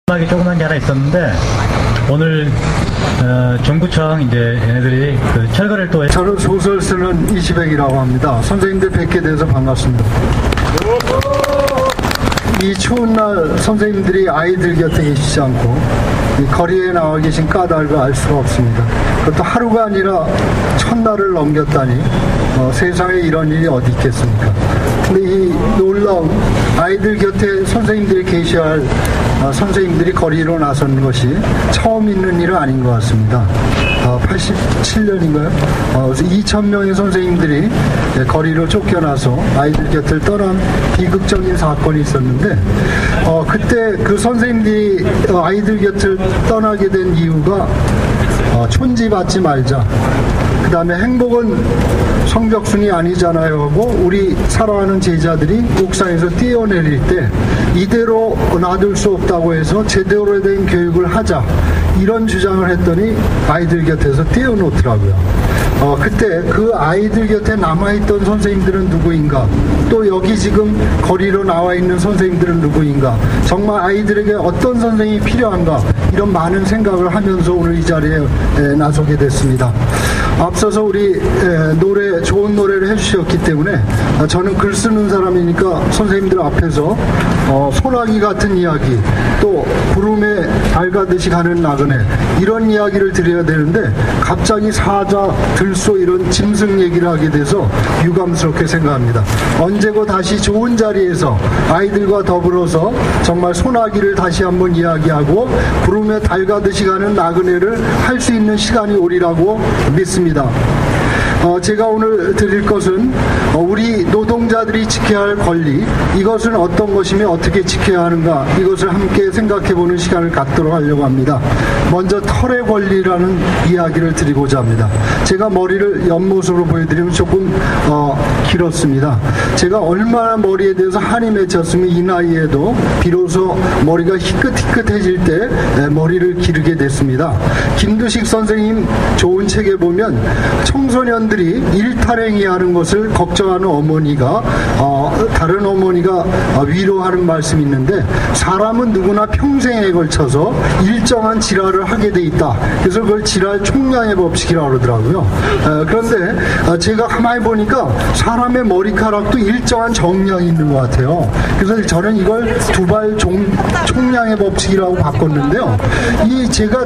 음악이 조그만 게 하나 있었는데 오늘 정부청 이제 얘네들이 그 철거를 또 저는 소설 쓰는 이시백이라고 합니다. 선생님들 뵙게 돼서 반갑습니다. 이 추운 날 선생님들이 아이들 곁에 계시지 않고 이 거리에 나와 계신 까닭을 알 수가 없습니다. 그것도 하루가 아니라 첫날을 넘겼다니 세상에 이런 일이 어디 있겠습니까? 근데 이 놀라운 아이들 곁에 선생님들이 계셔야 할 선생님들이 거리로 나서는 것이 처음 있는 일은 아닌 것 같습니다. 87년인가요? 2,000명의 선생님들이 거리로 쫓겨나서 아이들 곁을 떠난 비극적인 사건이 있었는데 그때 그 선생님들이 아이들 곁을 떠나게 된 이유가 촌지받지 말자, 그 다음에 행복은 성적순이 아니잖아요 하고 우리 사랑하는 제자들이 옥상에서 뛰어내릴 때 이대로 놔둘 수 없다고 해서 제대로 된 교육을 하자, 이런 주장을 했더니 아이들 곁에서 뛰어놓더라고요. 그때 그 아이들 곁에 남아있던 선생님들은 누구인가, 또 여기 지금 거리로 나와 있는 선생님들은 누구인가, 정말 아이들에게 어떤 선생님이 필요한가, 이런 많은 생각을 하면서 오늘 이 자리에 나서게 됐습니다. 앞서서 우리 좋은 노래를 해주셨기 때문에 저는 글 쓰는 사람이니까 선생님들 앞에서 소나기 같은 이야기, 또 구름에 밝아듯이 가는 나그네, 이런 이야기를 드려야 되는데 갑자기 사자, 들소 이런 짐승 얘기를 하게 돼서 유감스럽게 생각합니다. 언제고 다시 좋은 자리에서 아이들과 더불어서 정말 소나기를 다시 한번 이야기하고 구름에 밝아듯이 가는 나그네를 할 수 있는 시간이 오리라고 믿습니다. 제가 오늘 드릴 것은 우리 노동자들이 지켜야 할 권리, 이것은 어떤 것이며 어떻게 지켜야 하는가, 이것을 함께 생각해보는 시간을 갖도록 하려고 합니다. 먼저 털의 권리라는 이야기를 드리고자 합니다. 제가 머리를 옆모습으로 보여드리면 조금 길었습니다. 제가 얼마나 머리에 대해서 한이 맺혔으면 이 나이에도 비로소 머리가 희끗희끗해질 때 머리를 기르게 됐습니다. 김두식 선생님 좋은 책에 보면 청소년들이 일탈행위 하는 것을 걱정하는 어머니가 다른 어머니가 위로하는 말씀이 있는데, 사람은 누구나 평생에 걸쳐서 일정한 질환을 하게 돼 있다. 그래서 그걸 질환 총량의 법칙이라고 그러더라고요. 그런데 제가 가만히 보니까 사람의 머리카락도 일정한 정량이 있는 것 같아요. 그래서 저는 이걸 두발 총량의 법칙이라고 바꿨는데요. 제가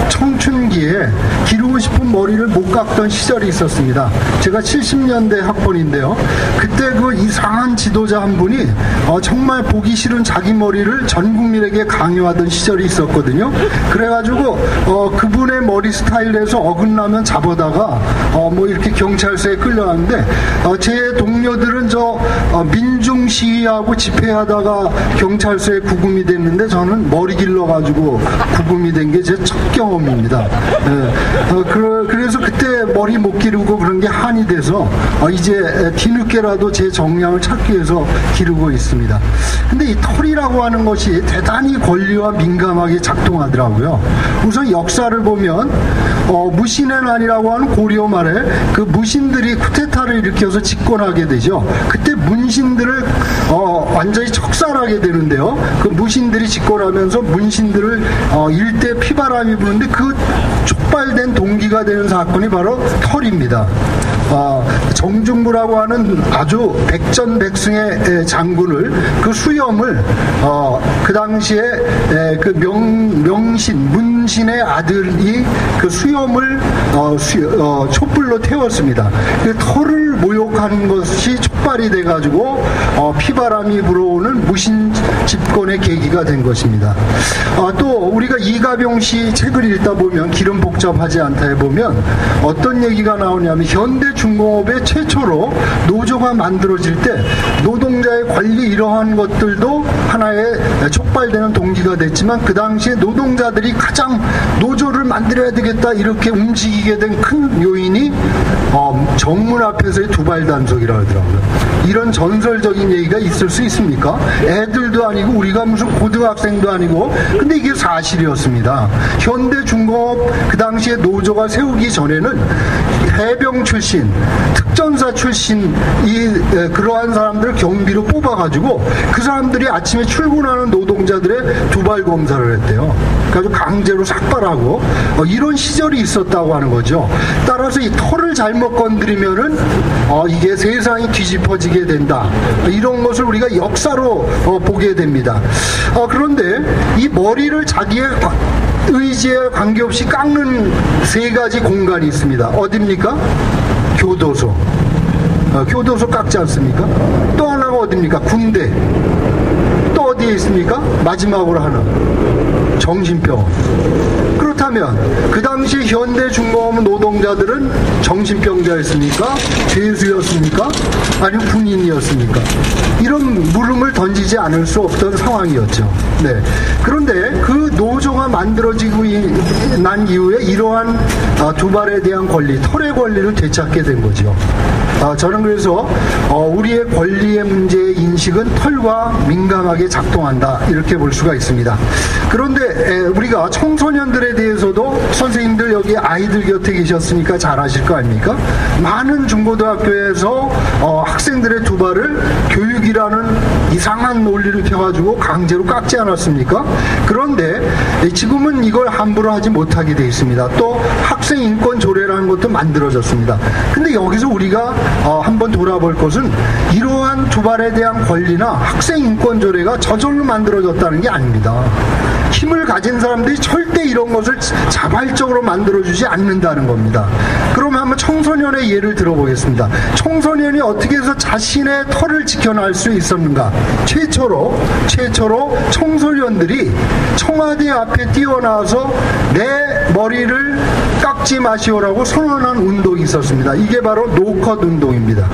청춘기에 기르고 싶은 머리를 못 깎던 시절이 있었습니다. 제가 70년대 학번인데요. 그때 그 이상한 지도자 한 분이 정말 보기 싫은 자기 머리를 전 국민에게 강요하던 시절이 있었거든요. 그래가지고 그분의 머리 스타일에서 어긋나면 잡아다가 뭐 이렇게 경찰서에 끌려갔는데 제 동료들은 민중 시위하고 집회하다가 경찰서에 구금이 됐는데 저는 머리 길러가지고 구금이 된 게 제 첫 경험입니다. 그래서 그때 머리 못 기르고 그런 게 한이 돼서 이제 뒤늦게라도 제 정량을 찾기 위해서 기르고 있습니다. 근데 이 털이라고 하는 것이 대단히 권리와 민감하게 작동하더라고요. 우선 역사를 보면 무신의 난이라고 하는 고려 말에 그 무신들이 쿠데타를 일으켜서 집권하게 되죠. 그때 문신들을 완전히 척살하게 되는데요. 그 무신들이 집권하면서 문신들을 일대 피바람이 부는데 그 촉발된 동기가 되는 사건이 바로 털입니다. 정중부라고 하는 아주 백전백승의 장군을, 그 수염을 그 당시에 그 문신의 아들이 그 수염을 촛불로 태웠습니다. 그 털을 모욕하는 것이 촉발이 돼가지고 피바람이 불어오는 무신 집권의 계기가 된 것입니다. 또 우리가 이가병 씨 책을 읽다 보면, 길은 복잡하지 않다에 보면 어떤 얘기가 나오냐면, 현대 중공업의 최초로 노조가 만들어질 때 노동자의 권리, 이러한 것들도 하나의 촉발되는 동기가 됐지만, 그 당시에 노동자들이 가장 노조를 만들어야 되겠다 이렇게 움직이게 된 큰 요인이 정문 앞에서의 두발 단속이라고 하더라고요. 이런 전설적인 얘기가 있을 수 있습니까? 애들도 아니고 우리가 무슨 고등학생도 아니고 근데 이게 사실이었습니다. 현대중공업 그 당시에 노조가 세우기 전에는 해병 출신, 특전사 출신 그러한 사람들을 경비로 뽑아가지고 그 사람들이 아침에 출근하는 노동자들의 두발 검사를 했대요. 그래서 강제로 삭발하고 이런 시절이 있었다고 하는 거죠. 따라서 이 털을 잘못 건드리면은 이게 세상이 뒤집어지게 된다. 이런 것을 우리가 역사로 보게 됩니다. 그런데 이 머리를 자기의 의지에 관계없이 깎는 세 가지 공간이 있습니다. 어딥니까? 교도소. 교도소 깎지 않습니까? 또 하나가 어딥니까? 군대. 또 어디에 있습니까? 마지막으로 하나. 정신병원. 그렇다면 그 당시 현대중공업 노동자들은 정신병자였습니까? 죄수였습니까? 아니면 군인이었습니까? 이런 물음을 던지지 않을 수 없던 상황이었죠. 네. 그런데 그 노조가 만들어지고 난 이후에 이러한 두발에 대한 권리, 털의 권리를 되찾게 된 거죠. 저는 그래서 우리의 권리의 문제의 인식은 털과 민감하게 작동한다 이렇게 볼 수가 있습니다. 그런데 우리가 청소년들에 대해서도 선생님들 여기 아이들 곁에 계셨으니까 잘 아실 거 아닙니까? 많은 중고등학교에서 학생들의 두발을 교육이라는 이상한 논리를 펴가지고 강제로 깎지 않았습니까? 그런데 지금은 이걸 함부로 하지 못하게 돼 있습니다. 또 학생 인권 조례라는 것도 만들어졌습니다. 근데 여기서 우리가 한번 돌아볼 것은 이러한 두발에 대한 권리나 학생 인권 조례가 저절로 만들어졌다는 게 아닙니다. 힘을 가진 사람들이 절대 이런 것을 자발적으로 만들어주지 않는다는 겁니다. 그러면 한번 청소년의 예를 들어보겠습니다. 청소년이 어떻게 해서 자신의 털을 지켜낼 수 있었는가? 최초로 청소년들이 청와대 앞에 뛰어나와서 내 머리를 깎지 마시오라고 선언한 운동이 있었습니다. 이게 바로 노컷 운동입니다.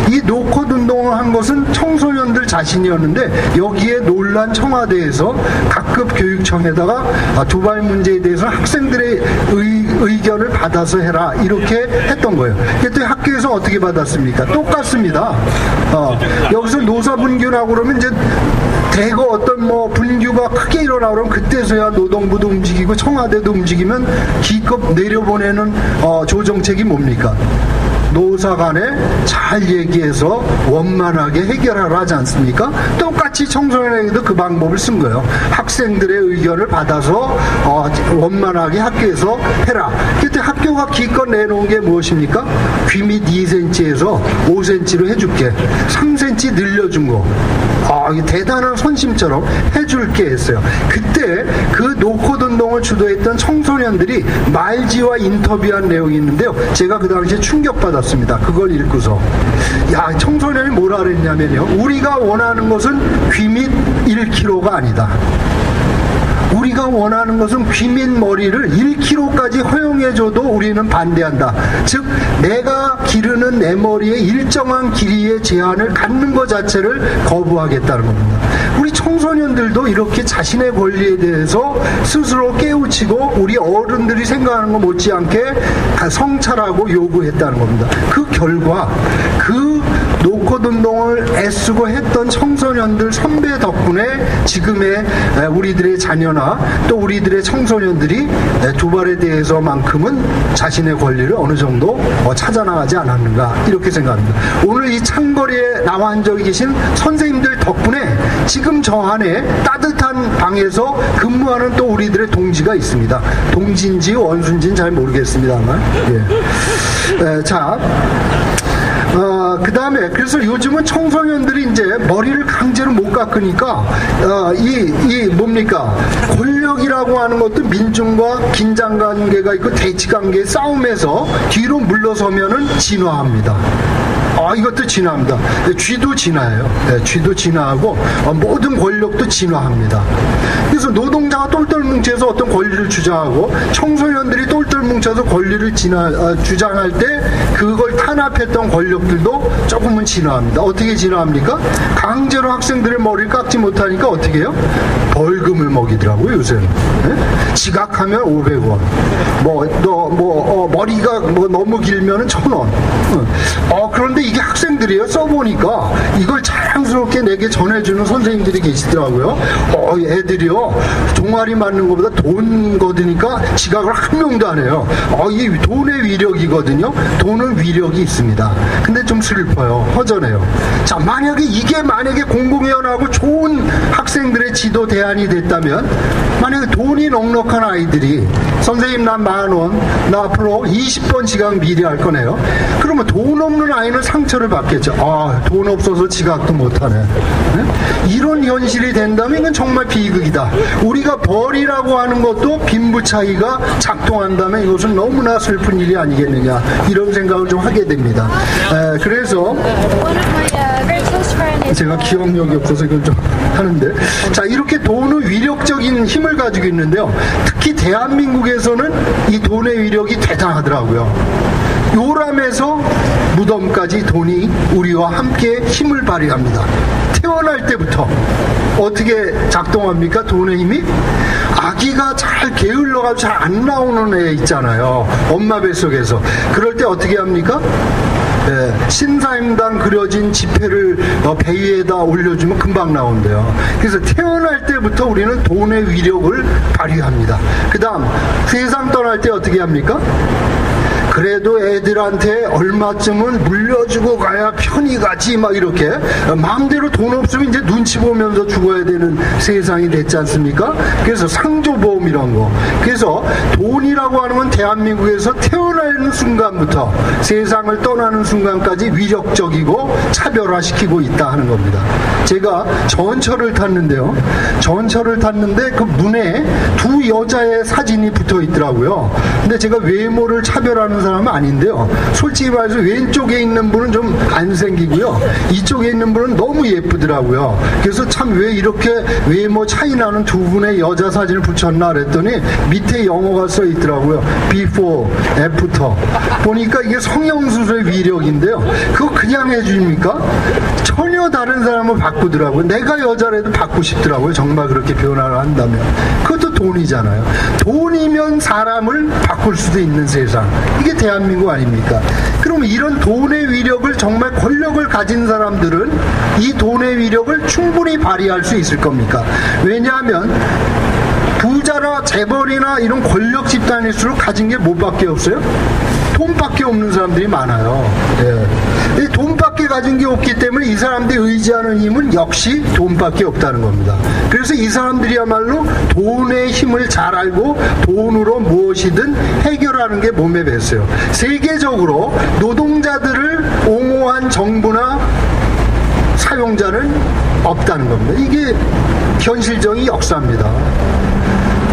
이 노컷 운동을 한 것은 청소년들 자신이었는데 여기에 놀란 청와대에서 각급 교육청에다가 두발 문제에 대해서 학생들의 의견을 받아서 해라 이렇게 했던 거예요. 그때 학교에서 어떻게 받았습니까? 똑같습니다. 여기서 노사분규라고 그러면 이제 대거 어떤 분규가 크게 일어나고 그러면 그때서야 노동부도 움직이고 청와대도 움직이면 기껏 내려보내는 조정책이 뭡니까? 노사 간에 잘 얘기해서 원만하게 해결하라 하지 않습니까? 똑같이 청소년에게도 그 방법을 쓴 거예요. 학생들의 의견을 받아서 원만하게 학교에서 해라. 그때 학교가 기껏 내놓은 게 무엇입니까? 귀 밑 2cm에서 5cm로 해줄게. 3cm 늘려준 거. 대단한 선심처럼 해줄게 했어요. 그때 그 노컷 운동을 주도했던 청소년들이 말지와 인터뷰한 내용이 있는데요. 제가 그 당시에 충격받았습니다. 그걸 읽고서. 청소년이 뭐라 그랬냐면요. 우리가 원하는 것은 귀 밑 1kg가 아니다. 우리가 원하는 것은 귀 밑 머리를 1kg까지 허용해줘도 우리는 반대한다. 즉 내가 기르는 내 머리에 일정한 길이의 제한을 갖는 것 자체를 거부하겠다는 겁니다. 우리 청소년들도 이렇게 자신의 권리에 대해서 스스로 깨우치고 우리 어른들이 생각하는 것 못지않게 성찰하고 요구했다는 겁니다. 그 결과 그 노컷 운동을 애쓰고 했던 청소년들 선배 덕분에 지금의 우리들의 자녀나 또 우리들의 청소년들이 두발에 대해서만큼은 자신의 권리를 어느 정도 찾아나가지 않았는가 이렇게 생각합니다. 오늘 이 창거리에 나와 앉아 계신 선생님들 덕분에 지금 저 안에 따뜻한 방에서 근무하는 또 우리들의 동지가 있습니다. 동지인지 원수인지는 잘 모르겠습니다만. 그 다음에 그래서 요즘은 청소년들이 이제 머리를 강제로 못 깎으니까 뭡니까 권력이라고 하는 것도 민중과 긴장관계가 있고 대치관계의 싸움에서 뒤로 물러서면은 진화합니다. 이것도 진화합니다. 쥐도 진화해요. 쥐도 진화하고 모든 권력도 진화합니다. 그래서 노동자가 똘똘 뭉쳐서 나서서 어떤 권리를 주장하고 청소년들이 똘똘 뭉쳐서 권리를 주장할 때 그걸 탄압했던 권력들도 조금은 진화합니다. 어떻게 진화합니까? 강제로 학생들의 머리를 깎지 못하니까 어떻게 해요? 벌금을 먹이더라고요, 요새는. 네? 지각하면 500원. 머리가 너무 길면은 1,000원. 그런데 이게 학생들이에요. 써보니까 이걸 자랑스럽게 내게 전해주는 선생님들이 계시더라고요. 애들이요. 종아리 맞는 것보다 돈 거드니까 지각을 한 명도 안 해요. 이 돈의 위력이거든요. 돈은 위력이 있습니다. 근데 좀 슬퍼요. 허전해요. 자, 만약에 공공연하고 좋은 학생들의 지도 대안이 됐다면, 만약에 돈이 넉넉한 아이들이 선생님 나 10,000원, 나 앞으로 20번 지각 미리 할 거네요. 그러면 돈 없는 아이는 상처를 받겠죠. 돈 없어서 지각도 못하네. 네? 이런 현실이 된다면 이건 정말 비극이다. 우리가 벌이라고 하는 것도 빈부 차이가 작동한다면 이것은 너무나 슬픈 일이 아니겠느냐, 이런 생각을 좀 하게 됩니다. 그래서 제가 기억력이 없어서 이걸 좀 하는데, 자, 이렇게 돈은 위력적인 힘을 가지고 있는데요. 특히 대한민국에서는 이 돈의 위력이 대단하더라고요. 요람에서 무덤까지 돈이 우리와 함께 힘을 발휘합니다. 태어날 때부터 어떻게 작동합니까? 돈의 힘이? 아기가 잘 게을러가지고 잘 안 나오는 애 있잖아요. 엄마 뱃속에서. 그럴 때 어떻게 합니까? 신사임당 그려진 지폐를 배 위에다 올려주면 금방 나온대요. 그래서 태어날 때부터 우리는 돈의 위력을 발휘합니다. 그 다음 세상 떠날 때 어떻게 합니까? 그래도 애들한테 얼마쯤은 물려주고 가야 편히 가지, 막 이렇게 마음대로 돈 없으면 이제 눈치 보면서 죽어야 되는 세상이 됐지 않습니까? 그래서 상조보험 이런 거. 그래서 돈이라고 하는 건 대한민국에서 태어나는 순간부터 세상을 떠나는 순간까지 위력적이고 차별화시키고 있다 하는 겁니다. 제가 전철을 탔는데요. 전철을 탔는데 그 문에 두 여자의 사진이 붙어 있더라고요. 근데 제가 외모를 차별하는 사람은 아닌데요. 솔직히 말해서 왼쪽에 있는 분은 좀 안 생기고요. 이쪽에 있는 분은 너무 예쁘더라고요. 그래서 참 왜 이렇게 외모 차이 나는 두 분의 여자 사진을 붙였나 그랬더니 밑에 영어가 써 있더라고요. Before, After. 보니까 이게 성형수술의 위력인데요. 그거 그냥 해줍니까? 전혀 다른 사람을 바꾸더라고요. 내가 여자라도 바꾸고 싶더라고요. 정말 그렇게 변화를 한다면. 그것도 돈이잖아요. 돈이면 사람을 바꿀 수도 있는 세상. 이게 대한민국 아닙니까? 그럼 이런 돈의 위력을, 정말 권력을 가진 사람들은 이 돈의 위력을 충분히 발휘할 수 있을 겁니까? 왜냐하면 부자나 재벌이나 이런 권력 집단일수록 가진 게 뭐밖에 없어요? 돈밖에 없는 사람들이 많아요. 이 돈밖에 가진 게 없기 때문에 이 사람들이 의지하는 힘은 역시 돈밖에 없다는 겁니다. 그래서 이 사람들이야말로 돈의 힘을 잘 알고 돈으로 무엇이든 해결하는 게 몸에 뱄어요. 세계적으로 노동자들을 옹호한 정부나 사용자는 없다는 겁니다. 이게 현실적인 역사입니다.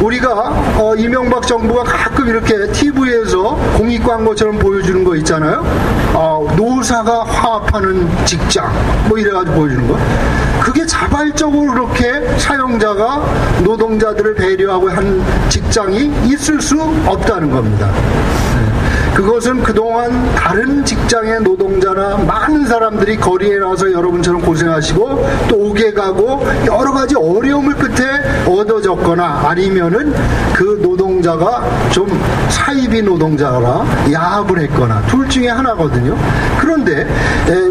우리가 이명박 정부가 가끔 이렇게 TV에서 공익광고처럼 보여주는 거 있잖아요. 노사가 화합하는 직장 뭐 이래가지고 보여주는 거. 그게 자발적으로 그렇게 사용자가 노동자들을 배려하고 한 직장이 있을 수 없다는 겁니다. 그것은 그동안 다른 직장의 노동자나 많은 사람들이 거리에 나와서 여러분처럼 고생하시고 또 옥에 가고 여러 가지 어려움을 끝에 얻어졌거나 아니면은 그 노동자가 좀 사이비 노동자라 야합을 했거나 둘 중에 하나거든요. 그런데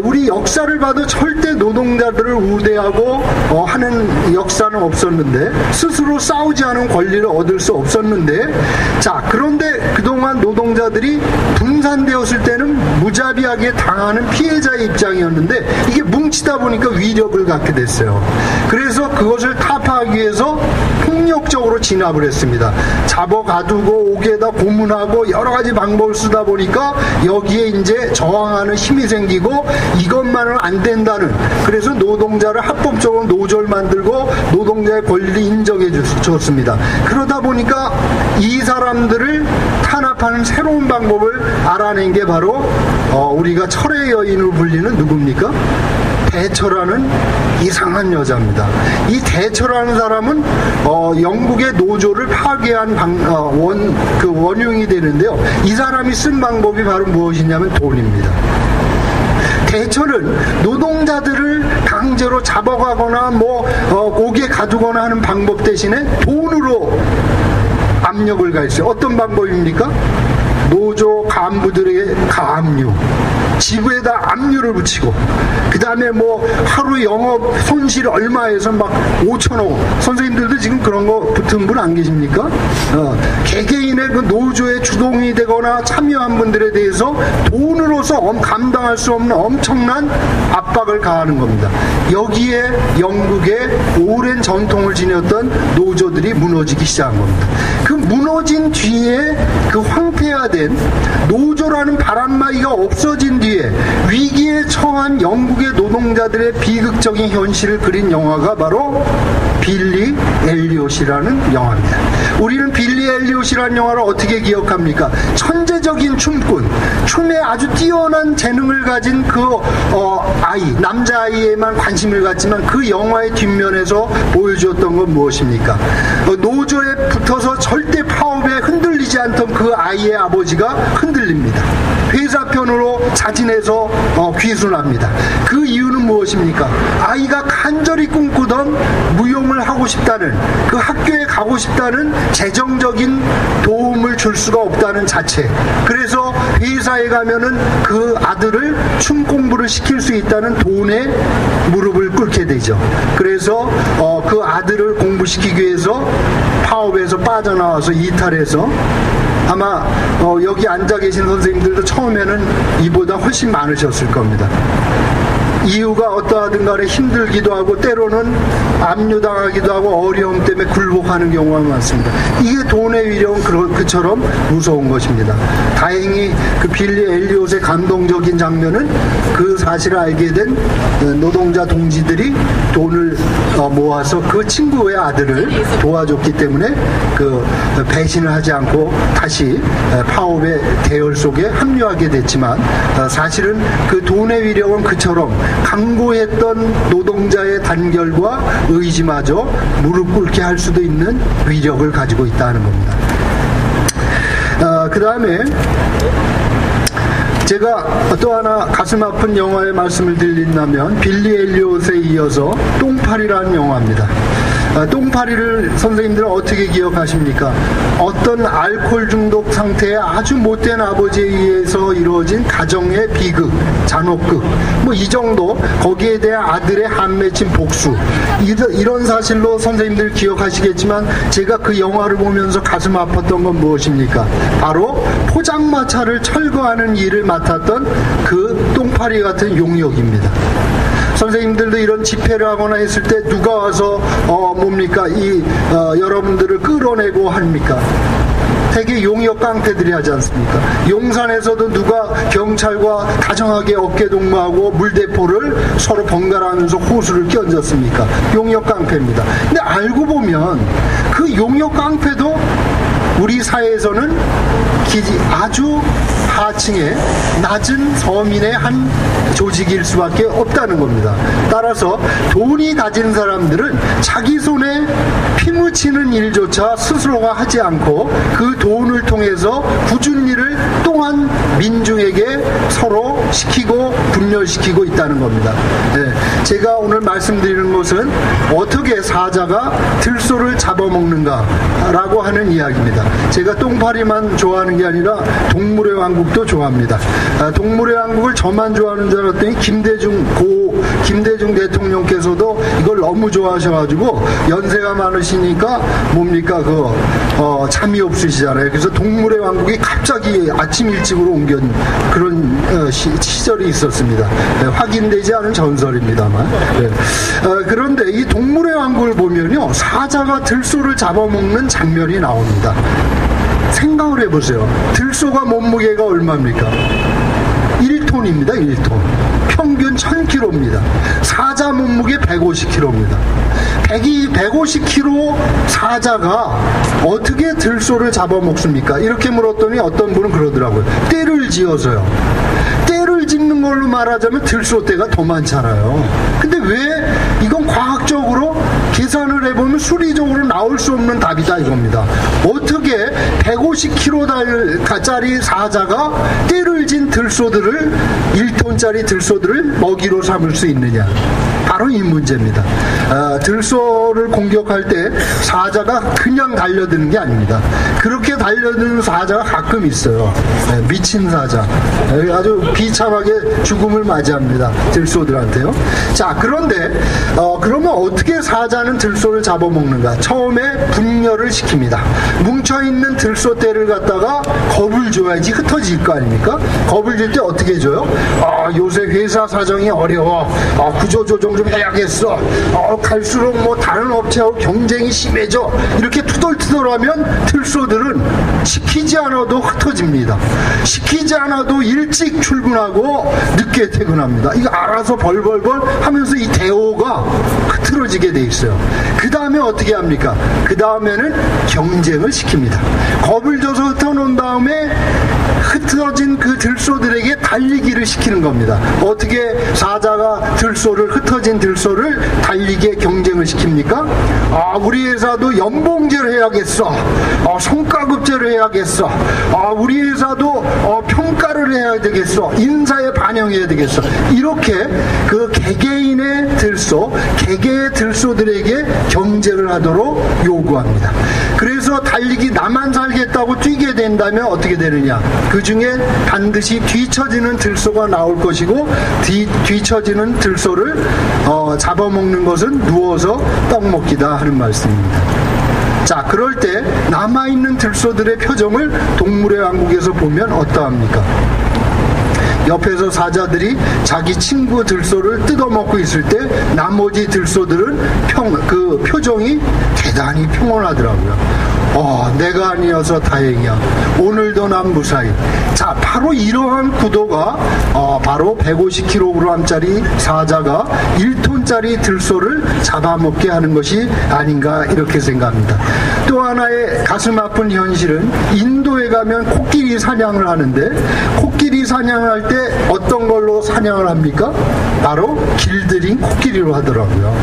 우리 역사를 봐도 절대 노동자들을 우대하고 하는 역사는 없었는데, 스스로 싸우지 않은 권리를 얻을 수 없었는데, 자, 그런데 그동안 노동자들이 분산되었을 때는 무자비하게 당하는 피해자의 입장이었는데 이게 뭉치다 보니까 위력을 갖게 됐어요. 그래서 그것을 타파하기 위해서 폭력적으로 진압을 했습니다. 잡아가두고 옥에다 고문하고 여러 가지 방법을 쓰다 보니까 여기에 이제 저항하는 힘이 생기고 이것만은 안 된다는, 그래서 노동자를 합법적으로 노조를 만들고 노동자의 권리를 인정해 줬습니다. 그러다 보니까 이 사람들을 탄압하는 새로운 방법을 알아낸 게 바로 우리가 철의 여인으로 불리는 누굽니까? 대처라는 이상한 여자입니다. 이 대처라는 사람은 영국의 노조를 파괴한 원흉이 되는데요. 이 사람이 쓴 방법이 바로 무엇이냐면 돈입니다. 대처는 노동자들을 강제로 잡아가거나 옥에 가두거나 하는 방법 대신에 돈으로 압력을 가했어요. 어떤 방법입니까? 노조 간부들에게 가압류, 지구에다 압류를 붙이고, 그 다음에 하루 영업 손실 얼마에서 막 5천억. 선생님들도 지금 그런 거 붙은 분 안 계십니까? 개개인의 그 노조에 주동이 되거나 참여한 분들에 대해서 돈으로서 감당할 수 없는 엄청난 압박을 가하는 겁니다. 여기에 영국의 오랜 전통을 지녔던 노조들이 무너지기 시작한 겁니다. 그 무너진 뒤에 그 황폐화된 노조라는 바람막이가 없어진 뒤에 위기에 처한 영국의 노동자들의 비극적인 현실을 그린 영화가 바로 빌리 엘리엇이라는 영화입니다. 우리는 빌리 엘리엇이라는 영화를 어떻게 기억합니까? 천재적인 춤꾼, 춤에 아주 뛰어난 재능을 가진 남자아이에만 관심을 갖지만 그 영화의 뒷면에서 보여주었던 건 무엇입니까? 노조에 붙어서 절대 파업에 흔들리지 않던 그 아이의 아버지가 흔들립니다. 회사편으로 자진해서 귀순합니다. 그 이유는 무엇입니까? 아이가 간절히 꿈꾸던 무용을 하고 싶다는, 그 학교에 가고 싶다는 재정적인 도움을 줄 수가 없다는 자체. 그래서 회사에 가면은 그 아들을 춤 공부를 시킬 수 있다는 돈에 무릎을 꿇게 되죠. 그래서 그 아들을 공부시키기 위해서 파업에서 빠져나와서 이탈해서, 아마 여기 앉아 계신 선생님들도 처음에는 이보다 훨씬 많으셨을 겁니다. 이유가 어떠하든 간에 힘들기도 하고 때로는 압류당하기도 하고 어려움 때문에 굴복하는 경우가 많습니다. 이게 돈의 위력은 그처럼 무서운 것입니다. 다행히 그 빌리 엘리엇의 감동적인 장면은 그 사실을 알게 된 노동자 동지들이 돈을 모아서 그 친구의 아들을 도와줬기 때문에 그 배신을 하지 않고 다시 파업의 대열 속에 합류하게 됐지만, 사실은 그 돈의 위력은 그처럼 강고했던 노동자의 단결과 의지마저 무릎 꿇게 할 수도 있는 위력을 가지고 있다는 겁니다. 그 다음에 제가 또 하나 가슴 아픈 영화의 말씀을 드린다면 빌리 엘리엇에 이어서 똥파리라는 영화입니다. 똥파리를 선생님들은 어떻게 기억하십니까? 어떤 알코올 중독 상태의 아주 못된 아버지에 의해서 이루어진 가정의 비극, 잔혹극, 이 정도, 거기에 대한 아들의 한 맺힌 복수, 이런 사실로 선생님들 기억하시겠지만, 제가 그 영화를 보면서 가슴 아팠던 건 무엇입니까? 바로 포장마차를 철거하는 일을 맡았던 그 똥파리 같은 용역입니다. 선생님들도 이런 집회를 하거나 했을 때 누가 와서 여러분들을 끌어내고 합니까? 되게 용역 깡패들이 하지 않습니까? 용산에서도 누가 경찰과 다정하게 어깨동무하고 물대포를 서로 번갈아가면서 호수를 끼얹었습니까? 용역 깡패입니다. 근데 알고 보면 그 용역 깡패도 우리 사회에서는 아주 하층의 낮은 서민의 한 조직일 수밖에 없다는 겁니다. 따라서 돈이 가진 사람들은 자기 손에 피 묻히는 일조차 스스로가 하지 않고 그 돈을 통해서 굳은 일을 또한 민중에게 서로 시키고 분열시키고 있다는 겁니다. 네, 제가 오늘 말씀드리는 것은 어떻게 사자가 들소를 잡아먹는가라고 하는 이야기입니다. 제가 똥파리만 좋아하는 게 아니라 동물의 왕국도 좋아합니다. 동물의 왕국을 저만 좋아하는 줄 알았더니 김대중 대통령께서도 이걸 너무 좋아하셔가지고 연세가 많으시니까 잠이 없으시잖아요. 그래서 동물의 왕국이 갑자기 아침 일찍으로 옮긴 그런 시절이 있었습니다. 네, 확인되지 않은 전설입니다만. 네. 그런데 이 동물의 왕국을 보면요, 사자가 들소를 잡아먹는 장면이 나옵니다. 생각을 해보세요. 들소가 몸무게가 얼마입니까? 1톤입니다. 1톤. 평균 1000kg입니다. 사자 몸무게 150kg입니다. 150kg 사자가 어떻게 들소를 잡아먹습니까? 이렇게 물었더니 어떤 분은 그러더라고요. 떼를 지어서요. 떼를 짓는 걸로 말하자면 들소떼가 더 많잖아요. 근데 왜 이건 과학적으로 계산을 해보면 수리적으로 나올 수 없는 답이다 이겁니다. 어떻게 150kg짜리 사자가 떼를 진 들소들을 1톤짜리 들소들을 먹이로 삼을 수 있느냐. 바로 이 문제입니다. 들소를 공격할 때 사자가 그냥 달려드는 게 아닙니다. 그렇게 달려드는 사자가 가끔 있어요. 미친 사자. 아주 비참하게 죽음을 맞이합니다. 들소들한테요. 자, 그런데 그러면 어떻게 사자는 들소를 잡아먹는가? 처음에 분열을 시킵니다. 뭉쳐있는 들소떼를 갖다가 겁을 줘야지 흩어질 거 아닙니까? 겁을 줄 때 어떻게 줘요? 요새 회사 사정이 어려워. 구조조정 좀 해야겠어. 갈수록 뭐 다른 업체하고 경쟁이 심해져. 이렇게 투덜투덜하면 들소들은 시키지 않아도 흩어집니다. 시키지 않아도 일찍 출근하고 늦게 퇴근합니다. 이거 알아서 벌벌벌 하면서 이 대오가 흐트러지게 돼 있어요. 그 다음에 어떻게 합니까? 그 다음에는 경쟁을 시킵니다. 겁을 줘서 흩어놓은 다음에 흩어진 그 들소들에게 달리기를 시키는 겁니다. 어떻게 사자가 흩어진 들소를 달리기에 경쟁을 시킵니까? 우리 회사도 연봉제를 해야겠어. 성과급제를 해야겠어. 우리 회사도 평가를 해야 되겠어. 인사에 반영해야 되겠어. 이렇게 그 개개인의 들소, 개개의 들소들에게 경쟁을 하도록 요구합니다. 그래서 달리기 나만 살겠다고 뛰게 된다면 어떻게 되느냐? 그 중에 반드시 뒤처지는 들소가 나올 것이고 뒤처지는 들소를 잡아먹는 것은 누워서 떡 먹기다 하는 말씀입니다. 자, 그럴 때 남아있는 들소들의 표정을 동물의 왕국에서 보면 어떠합니까? 옆에서 사자들이 자기 친구 들소를 뜯어먹고 있을 때 나머지 들소들은 그 표정이 대단히 평온하더라고요. 내가 아니어서 다행이야. 오늘도 난 무사히. 자, 바로 이러한 구도가 바로 150kg짜리 사자가 1톤짜리 들소를 잡아먹게 하는 것이 아닌가 이렇게 생각합니다. 또 하나의 가슴 아픈 현실은 인도에 가면 코끼리 사냥을 하는데 코끼리 사냥을 할 때 어떤 걸로 사냥을 합니까? 바로 길들인 코끼리로 하더라고요.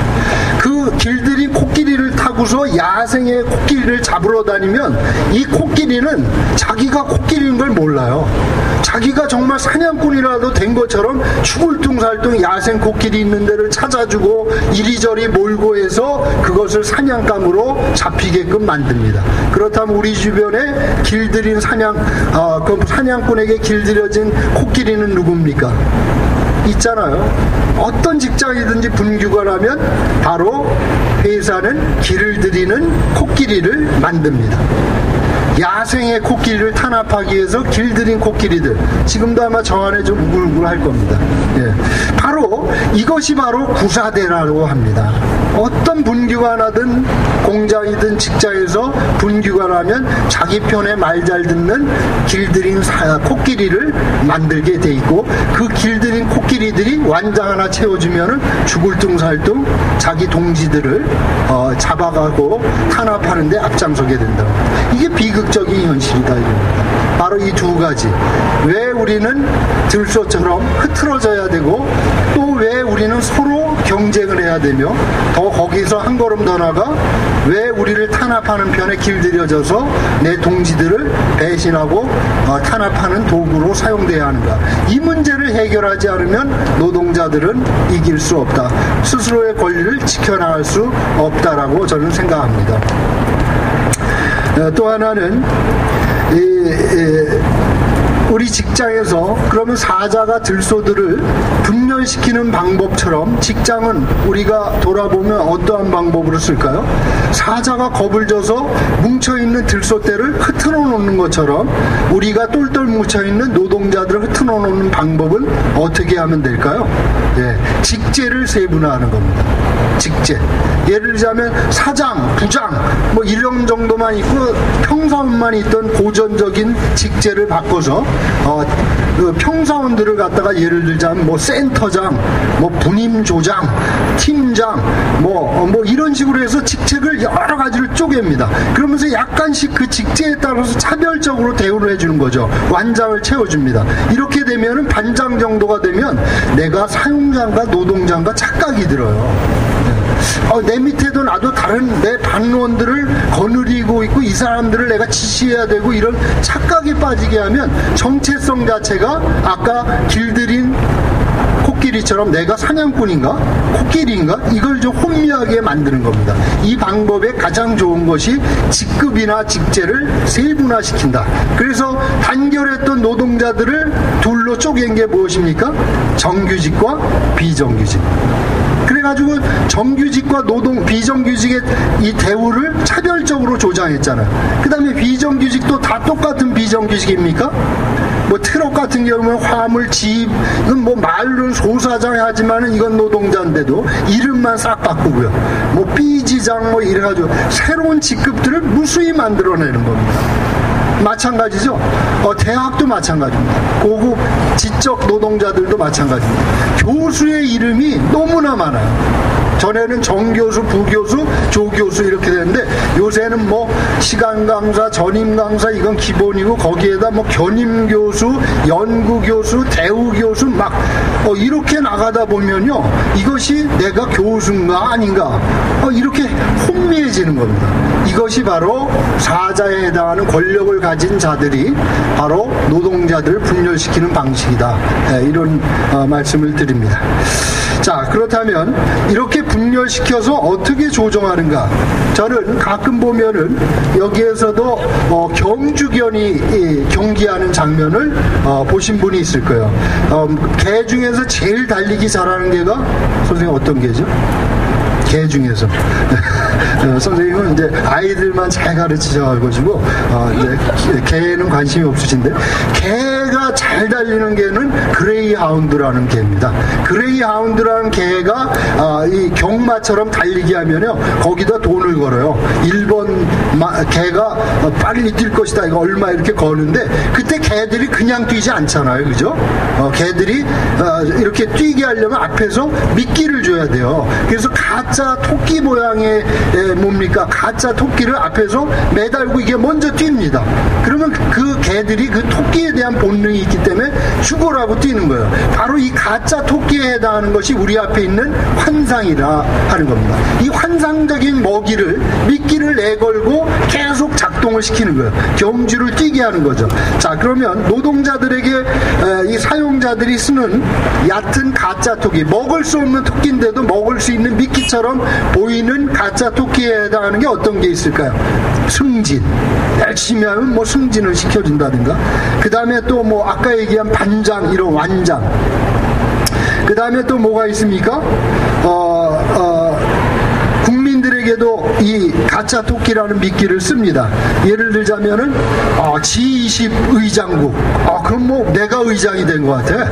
그 길들인 코끼리를 타고서 야생의 코끼리를 잡으러 다니면 이 코끼리는 자기가 코끼리인 걸 몰라요. 자기가 정말 사냥꾼이라도 된 것처럼 추굴뚱살뚱 야생 코끼리 있는 데를 찾아주고 이리저리 몰고 해서 그것을 사냥감으로 잡히게끔 만듭니다. 그렇다면 우리 주변에 길들인 그 사냥꾼에게 길들여진 코끼리는 누굽니까? 있잖아요. 어떤 직장이든지 분규가 나면 바로 회사는 길을 들이는 코끼리를 만듭니다. 야생의 코끼리를 탄압하기 위해서 길들인 코끼리들, 지금도 아마 저 안에 좀 우글우글할 겁니다. 바로 이것이 바로 구사대라고 합니다. 어떤 분규가 나든 공장이든 직장에서 분규가 나면 자기 편에 말 잘 듣는 길들인 코끼리를 만들게 돼 있고, 그 길들인 코끼리들이 완장 하나 채워주면은 죽을뚱살뚱 자기 동지들을 잡아가고 탄압하는 데 앞장서게 된다. 이게 비극적인 현실이다 이겁니다. 바로 이 두 가지. 왜 우리는 들소처럼 흐트러져야 되고 또 왜 우리는 서로 경쟁을 해야 되며 더 거기서 한 걸음 더 나가 왜 우리를 탄압하는 편에 길들여져서 내 동지들을 배신하고 탄압하는 도구로 사용돼야 하는가. 이 문제를 해결하지 않으면 노동자들은 이길 수 없다. 스스로의 권리를 지켜나갈 수 없다라고 저는 생각합니다. 또 하나는 우리 직장에서 그러면 사자가 들소들을 분열시키는 방법처럼 직장은 우리가 돌아보면 어떠한 방법으로 쓸까요? 사자가 겁을 줘서 뭉쳐있는 들소떼를 흩어놓 놓는 것처럼 우리가 똘똘 뭉쳐있는 노동자들을 흩어놓 놓는 방법은 어떻게 하면 될까요? 직제를 세분화하는 겁니다. 직제. 예를 들자면 사장, 부장 뭐 이런 정도만 있고 평사원만 있던 고전적인 직제를 바꿔서 그 평사원들을 갖다가 예를 들자면 뭐 센터장, 뭐 분임조장, 팀장, 뭐 이런 식으로 해서 직책을 여러 가지를 쪼갭니다. 그러면서 약간씩 그 직제에 따라서 차별적으로 대우를 해주는 거죠. 완장을 채워줍니다. 이렇게 되면은 반장 정도가 되면 내가 사용자인가 노동자인가 착각이 들어요. 내 밑에도 나도 다른 내 반원들을 거느리고 있고 이 사람들을 내가 지시해야 되고 이런 착각에 빠지게 하면 정체성 자체가 아까 길들인 코끼리처럼 내가 사냥꾼인가? 코끼리인가? 이걸 좀 혼미하게 만드는 겁니다. 이 방법의 가장 좋은 것이 직급이나 직제를 세분화시킨다. 그래서 단결했던 노동자들을 둘로 쪼갠 게 무엇입니까? 정규직과 비정규직. 그래가지고 정규직과 비정규직의 이 대우를 차별적으로 조장했잖아요. 그 다음에 비정규직도 다 똑같은 비정규직입니까? 뭐 트럭 같은 경우는 화물, 집, 이건 뭐 말로는 소사장 하지만은 이건 노동자인데도 이름만 싹 바꾸고요. 뭐 B지장 뭐 이래가지고 새로운 직급들을 무수히 만들어내는 겁니다. 마찬가지죠. 대학도 마찬가지입니다. 고급 지적 노동자들도 마찬가지입니다. 교수의 이름이 너무나 많아요. 전에는 정교수, 부교수, 조교수 이렇게 되는데 요새는 뭐 시간 강사, 전임 강사 이건 기본이고 거기에다 뭐 견임 교수, 연구 교수, 대우 교수 막 이렇게 나가다 보면요. 이것이 내가 교수인가 아닌가 이렇게 혼미해지는 겁니다. 이것이 바로 사자에 해당하는 권력을 가진 자들이 바로 노동자들을 분열시키는 방식이다. 이런 말씀을 드립니다. 자, 그렇다면 이렇게 분열시켜서 어떻게 조정하는가? 저는 가끔 보면은 여기에서도 경주견이 경기하는 장면을 보신 분이 있을 거예요. 개 중에서 제일 달리기 잘하는 개가 선생님 어떤 개죠? 개 중에서 선생님은 이제 아이들만 잘 가르치셔가지고 이제 개는 관심이 없으신데 개가 잘 달리는 개는 그레이하운드라는 개입니다. 그레이하운드라는 개가 이 경마처럼 달리기 하면요 거기다 돈을 걸어요. 1번 개가 빨리 뛸 것이다 이거 얼마 이렇게 거는데 그때 개들이 그냥 뛰지 않잖아요, 그죠? 개들이 이렇게 뛰게 하려면 앞에서 미끼를 줘야 돼요. 그래서 가짜 토끼 모양의 뭡니까? 가짜 토끼를 앞에서 매달고 이게 먼저 뜁니다. 그러면 그 개들이 그 토끼에 대한 본능이 있기 때문에 죽어라고 뛰는 거예요. 바로 이 가짜 토끼에 해당하는 것이 우리 앞에 있는 환상이라 하는 겁니다. 이 환상적인 먹이를 미끼를 내걸고 계속 작동을 시키는 거예요. 경주를 뛰게 하는 거죠. 자, 그러면 노동자들에게 이 사용자들이 쓰는 얕은 가짜 토끼, 먹을 수 없는 토끼인데도 먹을 수 있는 미끼처럼 보이는 가짜 토끼에 해당하는 게 어떤 게 있을까요? 승진. 열심히 하면 뭐 승진을 시켜준다든가. 그 다음에 또 뭐 아까 얘기한 반장, 이런 완장. 그 다음에 또 뭐가 있습니까? 국민들에게도 이 가짜 토끼라는 미끼를 씁니다. 예를 들자면은 G20 의장국. 그럼 뭐 내가 의장이 된 것 같아.